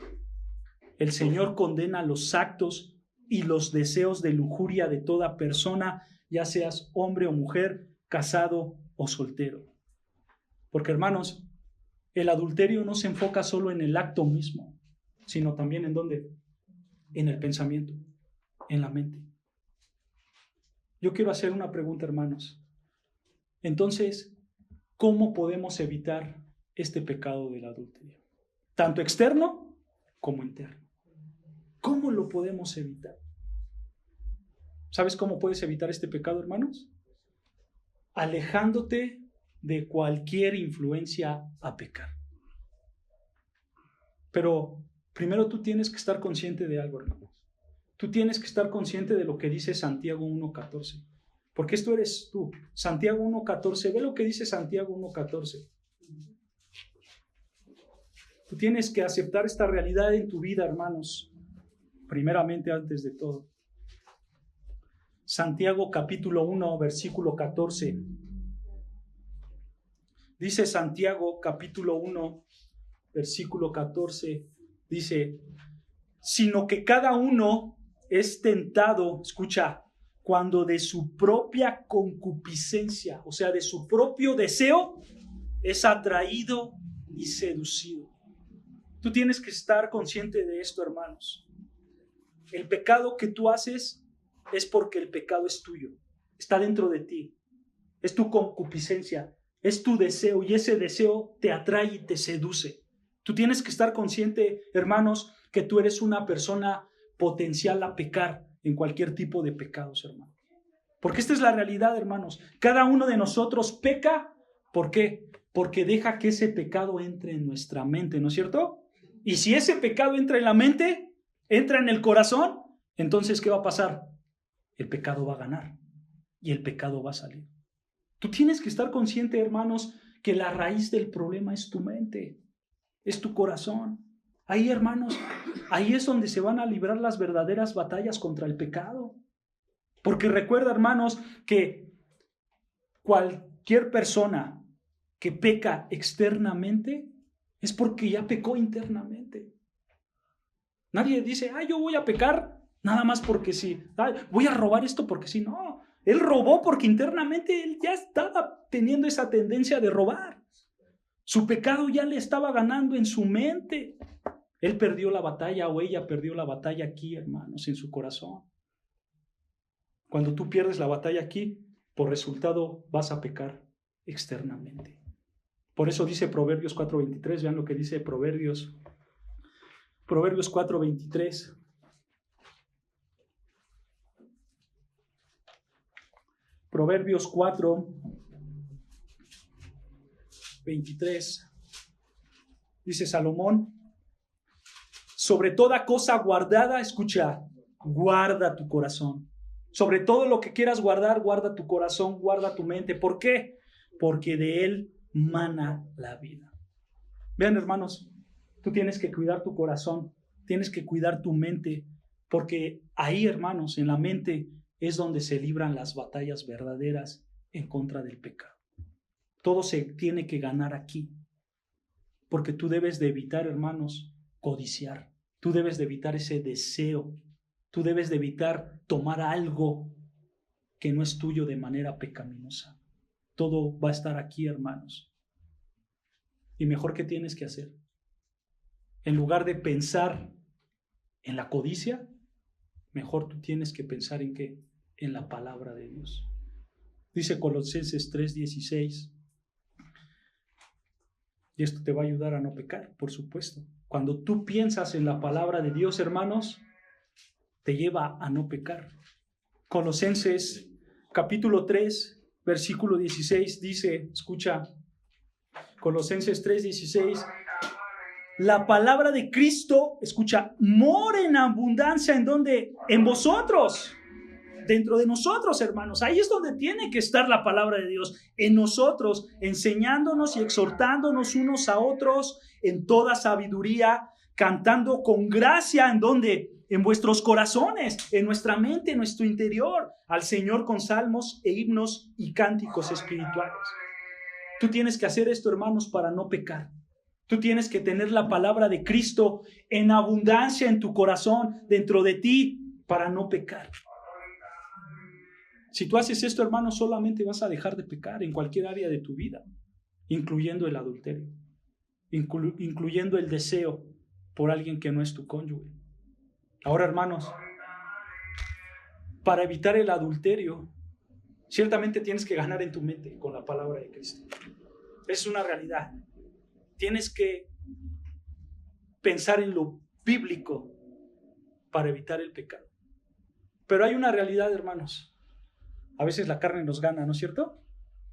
El Señor condena los actos y los deseos de lujuria de toda persona, ya seas hombre o mujer, casado o soltero. Porque, hermanos, el adulterio no se enfoca solo en el acto mismo, sino también ¿en dónde? En el pensamiento, en la mente. Yo quiero hacer una pregunta, hermanos. Entonces, ¿cómo podemos evitar este pecado del adulterio? Tanto externo como interno. ¿Cómo lo podemos evitar? ¿Sabes cómo puedes evitar este pecado, hermanos? Alejándote de cualquier influencia a pecar. Pero primero tú tienes que estar consciente de algo, hermanos. Tú tienes que estar consciente de lo que dice Santiago 1:14. Porque esto eres tú. Santiago 1:14. Ve lo que dice Santiago 1:14. Tú tienes que aceptar esta realidad en tu vida, hermanos. Primeramente, antes de todo. Santiago capítulo 1, versículo 14. Dice Santiago capítulo 1, versículo 14. Dice, sino que cada uno es tentado, escucha, cuando de su propia concupiscencia, o sea, de su propio deseo, es atraído y seducido. Tú tienes que estar consciente de esto, hermanos. El pecado que tú haces es porque el pecado es tuyo, está dentro de ti, es tu concupiscencia, es tu deseo y ese deseo te atrae y te seduce. Tú tienes que estar consciente, hermanos, que tú eres una persona potencial a pecar en cualquier tipo de pecados, hermanos. Porque esta es la realidad, hermanos. Cada uno de nosotros peca, ¿por qué? Porque deja que ese pecado entre en nuestra mente, ¿no es cierto? Y si ese pecado entra en la mente, entra en el corazón, entonces, ¿qué va a pasar? El pecado va a ganar y el pecado va a salir. Tú tienes que estar consciente, hermanos, que la raíz del problema es tu mente, es tu corazón. Ahí, hermanos, ahí es donde se van a librar las verdaderas batallas contra el pecado. Porque recuerda, hermanos, que cualquier persona que peca externamente es porque ya pecó internamente. Nadie dice, yo voy a pecar nada más porque sí. Voy a robar esto porque sí. No, él robó porque internamente él ya estaba teniendo esa tendencia de robar. Su pecado ya le estaba ganando en su mente. Él perdió la batalla o ella perdió la batalla aquí, hermanos, en su corazón. Cuando tú pierdes la batalla aquí, por resultado vas a pecar externamente. Por eso dice Proverbios 4:23, vean lo que dice Proverbios 4:23. Proverbios 4:23. Dice Salomón, sobre toda cosa guardada, escucha, guarda tu corazón. Sobre todo lo que quieras guardar, guarda tu corazón, guarda tu mente. ¿Por qué? Porque de él mana la vida. Vean, hermanos, tú tienes que cuidar tu corazón, tienes que cuidar tu mente, porque ahí, hermanos, en la mente es donde se libran las batallas verdaderas en contra del pecado. Todo se tiene que ganar aquí, porque tú debes de evitar, hermanos, codiciar. Tú debes de evitar ese deseo. Tú debes de evitar tomar algo que no es tuyo de manera pecaminosa. Todo va a estar aquí, hermanos. Y mejor, ¿qué tienes que hacer? En lugar de pensar en la codicia, mejor tú tienes que pensar en qué, en la palabra de Dios. Dice Colosenses 3:16. Y esto te va a ayudar a no pecar, por supuesto. Cuando tú piensas en la palabra de Dios, hermanos, te lleva a no pecar. Colosenses capítulo 3, versículo 16 dice, escucha, Colosenses 3:16, la palabra de Cristo, escucha, mora en abundancia, ¿en dónde? En vosotros, dentro de nosotros, hermanos. Ahí es donde tiene que estar la palabra de Dios, en nosotros, enseñándonos y exhortándonos unos a otros en toda sabiduría, cantando con gracia, ¿en dónde? En vuestros corazones, en nuestra mente, en nuestro interior, al Señor con salmos e himnos y cánticos espirituales. Tú tienes que hacer esto, hermanos, para no pecar. Tú tienes que tener la palabra de Cristo en abundancia en tu corazón, dentro de ti, para no pecar. Si tú haces esto, hermano, solamente vas a dejar de pecar en cualquier área de tu vida, incluyendo el adulterio, incluyendo el deseo por alguien que no es tu cónyuge. Ahora, hermanos, para evitar el adulterio, ciertamente tienes que ganar en tu mente con la palabra de Cristo. Es una realidad. Tienes que pensar en lo bíblico para evitar el pecado. Pero hay una realidad, hermanos. A veces la carne nos gana, ¿no es cierto?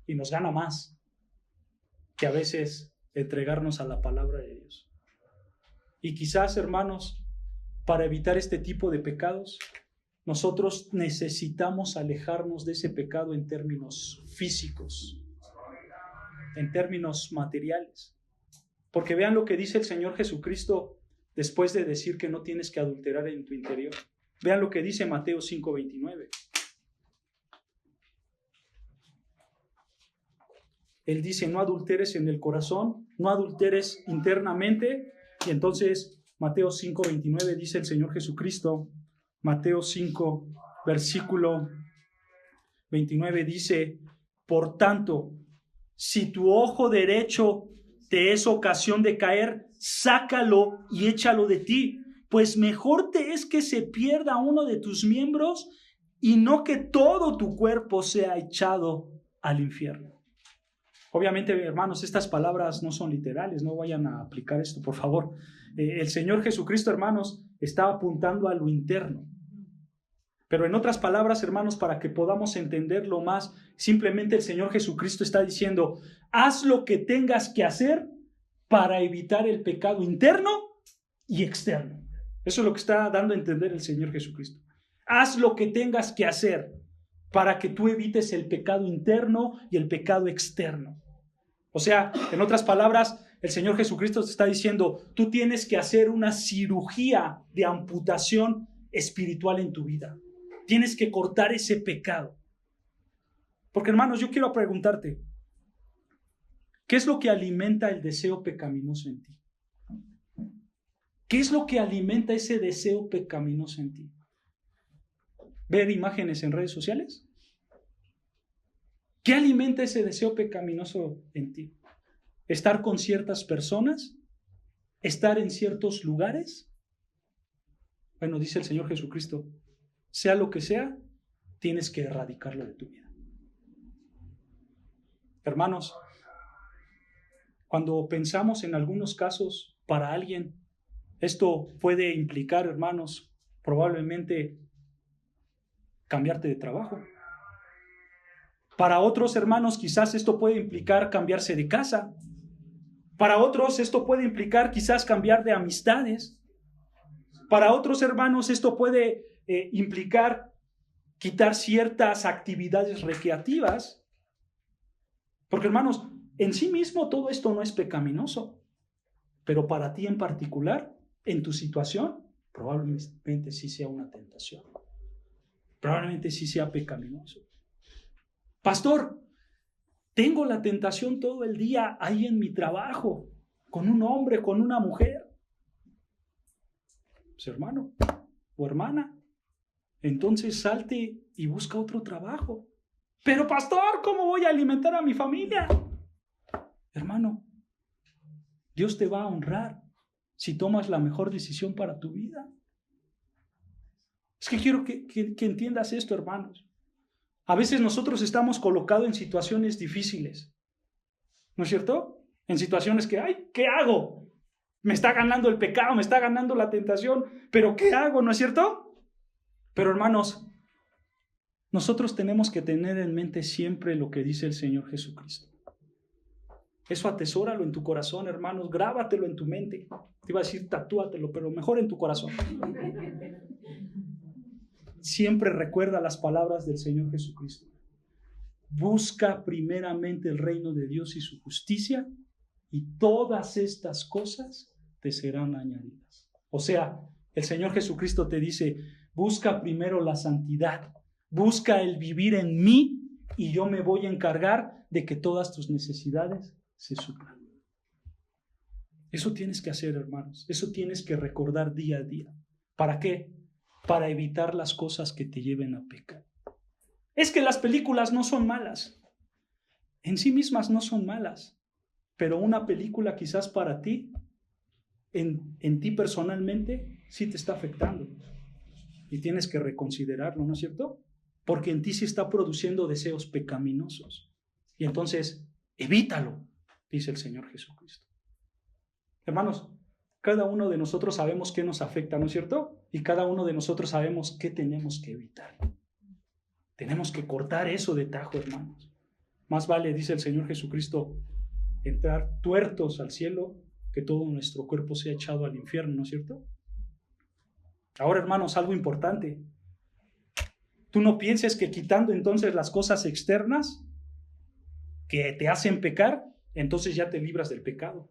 Y nos gana más que a veces entregarnos a la palabra de Dios. Y quizás, hermanos, para evitar este tipo de pecados, nosotros necesitamos alejarnos de ese pecado en términos físicos, en términos materiales. Porque vean lo que dice el Señor Jesucristo después de decir que no tienes que adulterar en tu interior. Vean lo que dice Mateo 5:29. Él dice, no adulteres en el corazón, no adulteres internamente. Y entonces Mateo 5:29 dice el Señor Jesucristo, Mateo 5, versículo 29 dice, por tanto, si tu ojo derecho te es ocasión de caer, sácalo y échalo de ti, pues mejor te es que se pierda uno de tus miembros y no que todo tu cuerpo sea echado al infierno. Obviamente, hermanos, estas palabras no son literales, no vayan a aplicar esto, por favor. El Señor Jesucristo, hermanos, está apuntando a lo interno. Pero en otras palabras, hermanos, para que podamos entenderlo más, simplemente el Señor Jesucristo está diciendo, haz lo que tengas que hacer para evitar el pecado interno y externo. Eso es lo que está dando a entender el Señor Jesucristo. Haz lo que tengas que hacer para que tú evites el pecado interno y el pecado externo. O sea, en otras palabras, el Señor Jesucristo te está diciendo, tú tienes que hacer una cirugía de amputación espiritual en tu vida. Tienes que cortar ese pecado. Porque, hermanos, yo quiero preguntarte, ¿qué es lo que alimenta el deseo pecaminoso en ti? ¿Qué es lo que alimenta ese deseo pecaminoso en ti? ¿Ver imágenes en redes sociales? ¿Qué alimenta ese deseo pecaminoso en ti? ¿Estar con ciertas personas? ¿Estar en ciertos lugares? Bueno, dice el Señor Jesucristo, sea lo que sea, tienes que erradicarlo de tu vida. Hermanos, cuando pensamos en algunos casos para alguien, esto puede implicar, hermanos, probablemente cambiarte de trabajo. Para otros hermanos, quizás esto puede implicar cambiarse de casa. Para otros, esto puede implicar quizás cambiar de amistades. Para otros hermanos, esto puede implicar quitar ciertas actividades recreativas. Porque, hermanos, en sí mismo todo esto no es pecaminoso. Pero para ti en particular, en tu situación, probablemente sí sea una tentación. Probablemente sí sea pecaminoso. Pastor, tengo la tentación todo el día ahí en mi trabajo, con un hombre, con una mujer. Pues hermano o hermana, entonces salte y busca otro trabajo. Pero pastor, ¿cómo voy a alimentar a mi familia? Hermano, Dios te va a honrar si tomas la mejor decisión para tu vida. Es que quiero que entiendas esto, hermanos. A veces nosotros estamos colocados en situaciones difíciles, ¿no es cierto? En situaciones que, ay, ¿qué hago? Me está ganando el pecado, me está ganando la tentación, pero ¿qué hago? ¿No es cierto? Pero hermanos, nosotros tenemos que tener en mente siempre lo que dice el Señor Jesucristo. Eso atesóralo en tu corazón, hermanos, grábatelo en tu mente. Te iba a decir tatúatelo, pero mejor en tu corazón. Siempre recuerda las palabras del Señor Jesucristo. Busca primeramente el reino de Dios y su justicia, y todas estas cosas te serán añadidas. O sea, el Señor Jesucristo te dice, busca primero la santidad, busca el vivir en mí, y yo me voy a encargar de que todas tus necesidades se suplan. Eso tienes que hacer, hermanos. Eso tienes que recordar día a día. ¿Para qué? Para evitar las cosas que te lleven a pecar. Es que las películas no son malas. En sí mismas no son malas. Pero una película quizás para ti, en ti personalmente, sí te está afectando. Y tienes que reconsiderarlo, ¿no es cierto? Porque en ti sí está produciendo deseos pecaminosos. Y entonces, evítalo, dice el Señor Jesucristo. Hermanos, Cada uno de nosotros sabemos qué nos afecta, ¿no es cierto? Y cada uno de nosotros sabemos qué tenemos que evitar. Tenemos que cortar eso de tajo, hermanos. Más vale, dice el Señor Jesucristo, entrar tuertos al cielo que todo nuestro cuerpo sea echado al infierno, ¿no es cierto? Ahora, hermanos, algo importante. Tú no pienses que quitando entonces las cosas externas que te hacen pecar, entonces ya te libras del pecado.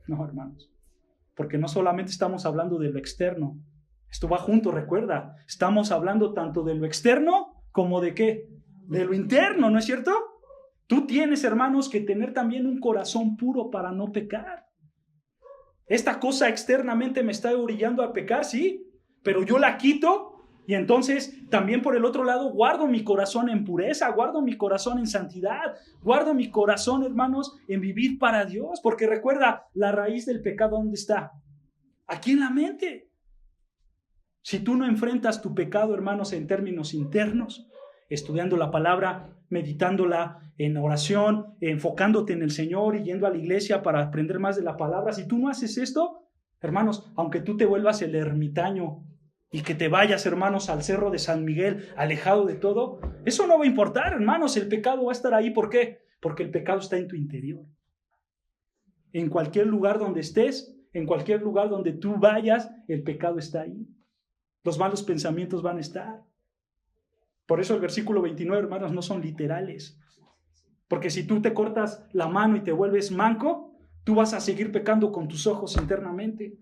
No, hermanos. Porque no solamente estamos hablando de lo externo. Esto va junto, recuerda. Estamos hablando tanto de lo externo como de ¿qué? De lo interno, ¿no es cierto? Tú tienes, hermanos, que tener también un corazón puro para no pecar. Esta cosa externamente me está orillando a pecar, sí, pero yo la quito y entonces también por el otro lado guardo mi corazón en pureza, guardo mi corazón en santidad, guardo mi corazón, hermanos, en vivir para Dios, porque recuerda, la raíz del pecado, ¿dónde está? Aquí en la mente. Si tú no enfrentas tu pecado, hermanos, en términos internos, estudiando la palabra, meditándola en oración, enfocándote en el Señor y yendo a la iglesia para aprender más de la palabra, si tú no haces esto, hermanos, aunque tú te vuelvas el ermitaño y que te vayas, hermanos, al cerro de San Miguel, alejado de todo, eso no va a importar, hermanos, el pecado va a estar ahí. ¿Por qué? Porque el pecado está en tu interior. En cualquier lugar donde estés, en cualquier lugar donde tú vayas, el pecado está ahí. Los malos pensamientos van a estar. Por eso el versículo 29, hermanos, no son literales. Porque si tú te cortas la mano y te vuelves manco, tú vas a seguir pecando con tus ojos internamente.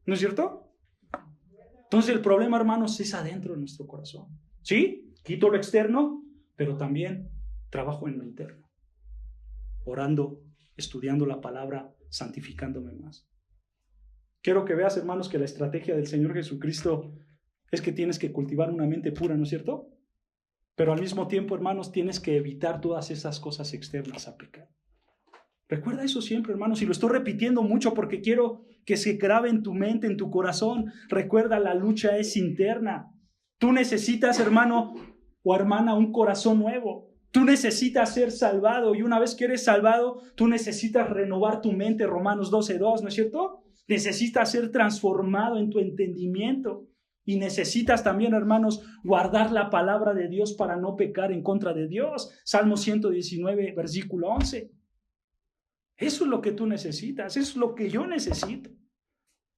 ¿No es cierto? Entonces el problema, hermanos, es adentro de nuestro corazón. ¿Sí? Quito lo externo, pero también trabajo en lo interno. Orando, estudiando la palabra, santificándome más. Quiero que veas, hermanos, que la estrategia del Señor Jesucristo es que tienes que cultivar una mente pura, ¿no es cierto? Pero al mismo tiempo, hermanos, tienes que evitar todas esas cosas externas a pecar. Recuerda eso siempre, hermanos, y lo estoy repitiendo mucho porque quiero que se grabe en tu mente, en tu corazón. Recuerda, la lucha es interna. Tú necesitas, hermano o hermana, un corazón nuevo. Tú necesitas ser salvado y una vez que eres salvado, tú necesitas renovar tu mente, Romanos 12:2, ¿no es cierto? Necesitas ser transformado en tu entendimiento. Y necesitas también, hermanos, guardar la palabra de Dios para no pecar en contra de Dios. Salmo 119, versículo 11. Eso es lo que tú necesitas, eso es lo que yo necesito.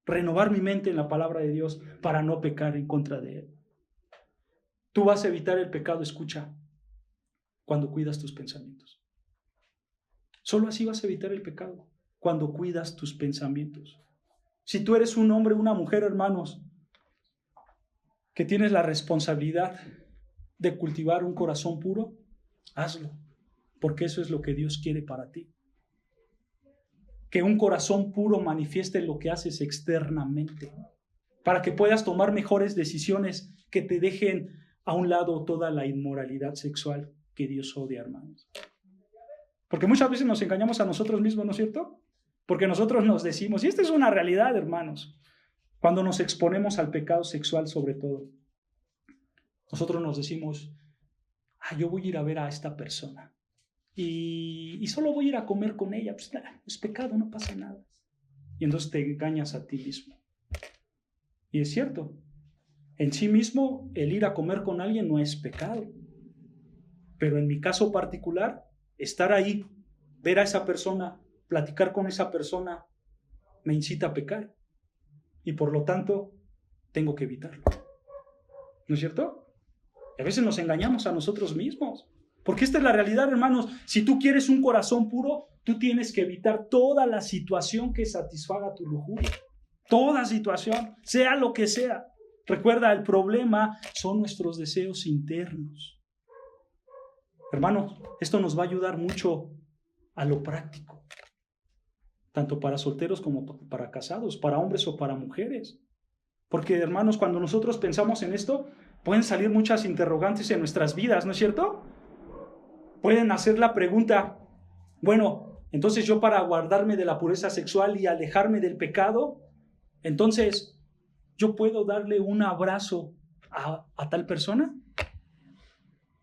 Renovar mi mente en la palabra de Dios para no pecar en contra de Él. Tú vas a evitar el pecado, escucha, cuando cuidas tus pensamientos. Solo así vas a evitar el pecado, cuando cuidas tus pensamientos. Si tú eres un hombre o una mujer, hermanos, que tienes la responsabilidad de cultivar un corazón puro, hazlo, porque eso es lo que Dios quiere para ti. Que un corazón puro manifieste lo que haces externamente, para que puedas tomar mejores decisiones que te dejen a un lado toda la inmoralidad sexual que Dios odia, hermanos. Porque muchas veces nos engañamos a nosotros mismos, ¿no es cierto? Porque nosotros nos decimos, y esta es una realidad, hermanos, cuando nos exponemos al pecado sexual sobre todo, nosotros nos decimos, yo voy a ir a ver a esta persona y solo voy a ir a comer con ella, pues nada, es pecado, no pasa nada. Y entonces te engañas a ti mismo. Y es cierto, en sí mismo el ir a comer con alguien no es pecado. Pero en mi caso particular, estar ahí, ver a esa persona, platicar con esa persona, me incita a pecar. Y por lo tanto, tengo que evitarlo. ¿No es cierto? Y a veces nos engañamos a nosotros mismos. Porque esta es la realidad, hermanos. Si tú quieres un corazón puro, tú tienes que evitar toda la situación que satisfaga tu lujuria. Toda situación, sea lo que sea. Recuerda, el problema son nuestros deseos internos. Hermanos, esto nos va a ayudar mucho a lo práctico. Tanto para solteros como para casados, para hombres o para mujeres. Porque, hermanos, cuando nosotros pensamos en esto, pueden salir muchas interrogantes en nuestras vidas, ¿no es cierto? Pueden hacer la pregunta, bueno, entonces yo para guardarme de la pureza sexual y alejarme del pecado, entonces, ¿yo puedo darle un abrazo a tal persona?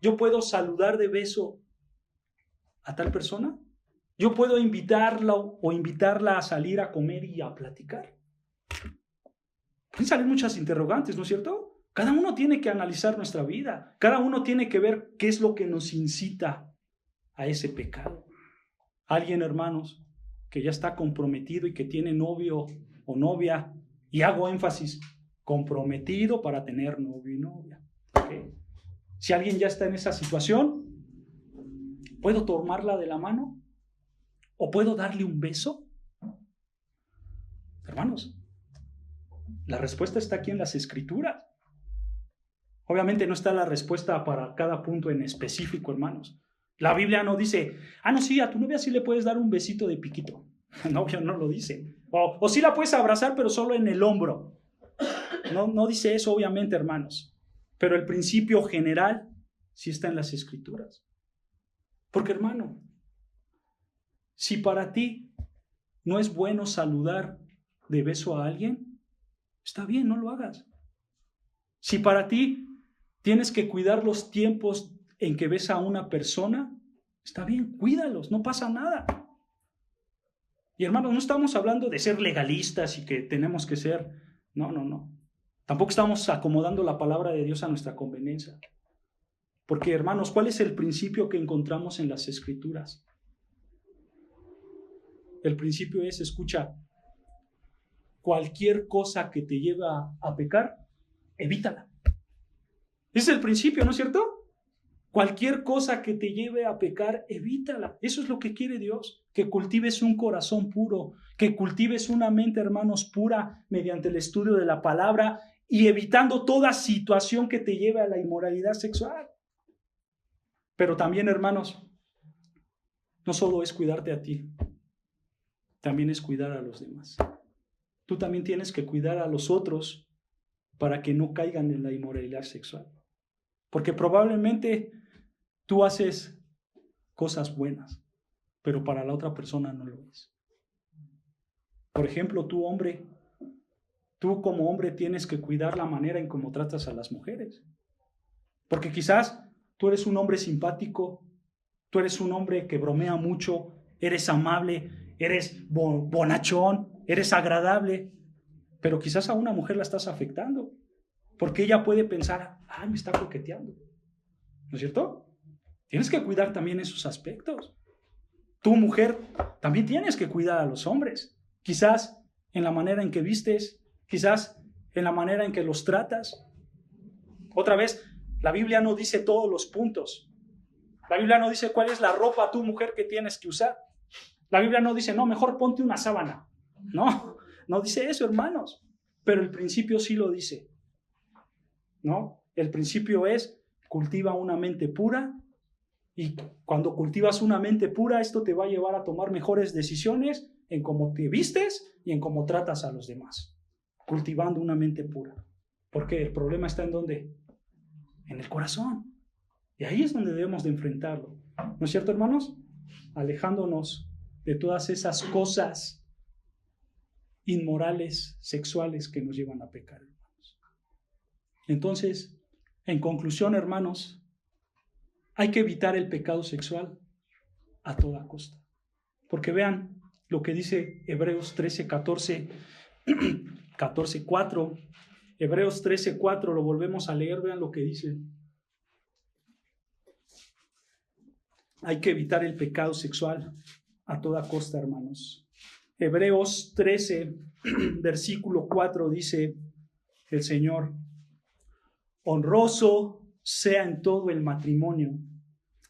¿Yo puedo saludar de beso a tal persona? Yo puedo invitarla o invitarla a salir a comer y a platicar. Pueden salir muchas interrogantes, ¿no es cierto? Cada uno tiene que analizar nuestra vida. Cada uno tiene que ver qué es lo que nos incita a ese pecado. Alguien, hermanos, que ya está comprometido y que tiene novio o novia, y hago énfasis, comprometido para tener novio y novia. ¿Okay? Si alguien ya está en esa situación, ¿puedo tomarla de la mano? ¿O puedo darle un beso? Hermanos, la respuesta está aquí en las Escrituras. Obviamente no está la respuesta para cada punto en específico, hermanos. La Biblia no dice, no, sí, a tu novia sí le puedes dar un besito de piquito. No, no lo dice. O sí la puedes abrazar, pero solo en el hombro. No dice eso, obviamente, hermanos. Pero el principio general sí está en las Escrituras. Porque, hermano, si para ti no es bueno saludar de beso a alguien, está bien, no lo hagas. Si para ti tienes que cuidar los tiempos en que ves a una persona, está bien, cuídalos, no pasa nada. Y hermanos, no estamos hablando de ser legalistas y que tenemos que ser, no. Tampoco estamos acomodando la palabra de Dios a nuestra conveniencia. Porque, hermanos, ¿cuál es el principio que encontramos en las Escrituras? El principio es, escucha, cualquier cosa que te lleve a pecar, evítala. Ese es el principio, ¿no es cierto? Cualquier cosa que te lleve a pecar, evítala. Eso es lo que quiere Dios, que cultives un corazón puro, que cultives una mente, hermanos, pura mediante el estudio de la palabra y evitando toda situación que te lleve a la inmoralidad sexual. Pero también, hermanos, no solo es cuidarte a ti, también es cuidar a los demás. Tú también tienes que cuidar a los otros para que no caigan en la inmoralidad sexual. Porque probablemente tú haces cosas buenas, pero para la otra persona no lo es. Por ejemplo, tú como hombre tienes que cuidar la manera en cómo tratas a las mujeres. Porque quizás tú eres un hombre simpático, tú eres un hombre que bromea mucho, eres amable, eres bonachón, eres agradable, pero quizás a una mujer la estás afectando, porque ella puede pensar, me está coqueteando, ¿no es cierto? Tienes que cuidar también esos aspectos. Tú, mujer, también tienes que cuidar a los hombres, quizás en la manera en que vistes, quizás en la manera en que los tratas. Otra vez, la Biblia no dice todos los puntos. La Biblia no dice cuál es la ropa, tú, mujer, que tienes que usar. La Biblia no dice, no, mejor ponte una sábana. No dice eso, hermanos. Pero el principio sí lo dice. ¿No? El principio es, cultiva una mente pura, y cuando cultivas una mente pura, esto te va a llevar a tomar mejores decisiones en cómo te vistes y en cómo tratas a los demás. Cultivando una mente pura. Porque el problema está ¿en dónde? En el corazón. Y ahí es donde debemos de enfrentarlo. ¿No es cierto, hermanos? Alejándonos de todas esas cosas inmorales, sexuales que nos llevan a pecar, hermanos. Entonces, en conclusión, hermanos, hay que evitar el pecado sexual a toda costa. Porque vean lo que dice Hebreos 13:4. Hebreos 13:4, lo volvemos a leer, vean lo que dice. Hay que evitar el pecado sexual a toda costa, hermanos. Hebreos 13, versículo 4 dice el Señor: honroso sea en todo el matrimonio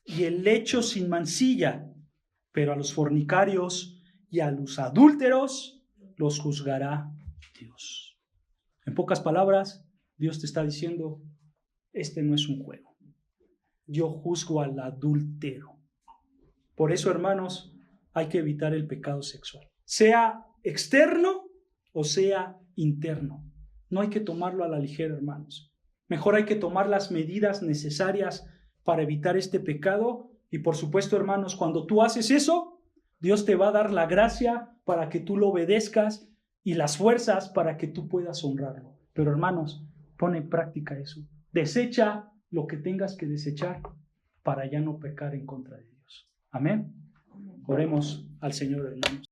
y el lecho sin mancilla, pero a los fornicarios y a los adúlteros los juzgará Dios. En pocas palabras, Dios te está diciendo, este no es un juego. Yo juzgo al adúltero. Por eso, hermanos, hay que evitar el pecado sexual, sea externo o sea interno. No hay que tomarlo a la ligera, hermanos. Mejor hay que tomar las medidas necesarias para evitar este pecado. Y por supuesto, hermanos, cuando tú haces eso, Dios te va a dar la gracia para que tú lo obedezcas y las fuerzas para que tú puedas honrarlo. Pero, hermanos, pon en práctica eso. Desecha lo que tengas que desechar para ya no pecar en contra de Dios. Amén. Oremos al Señor, hermanos.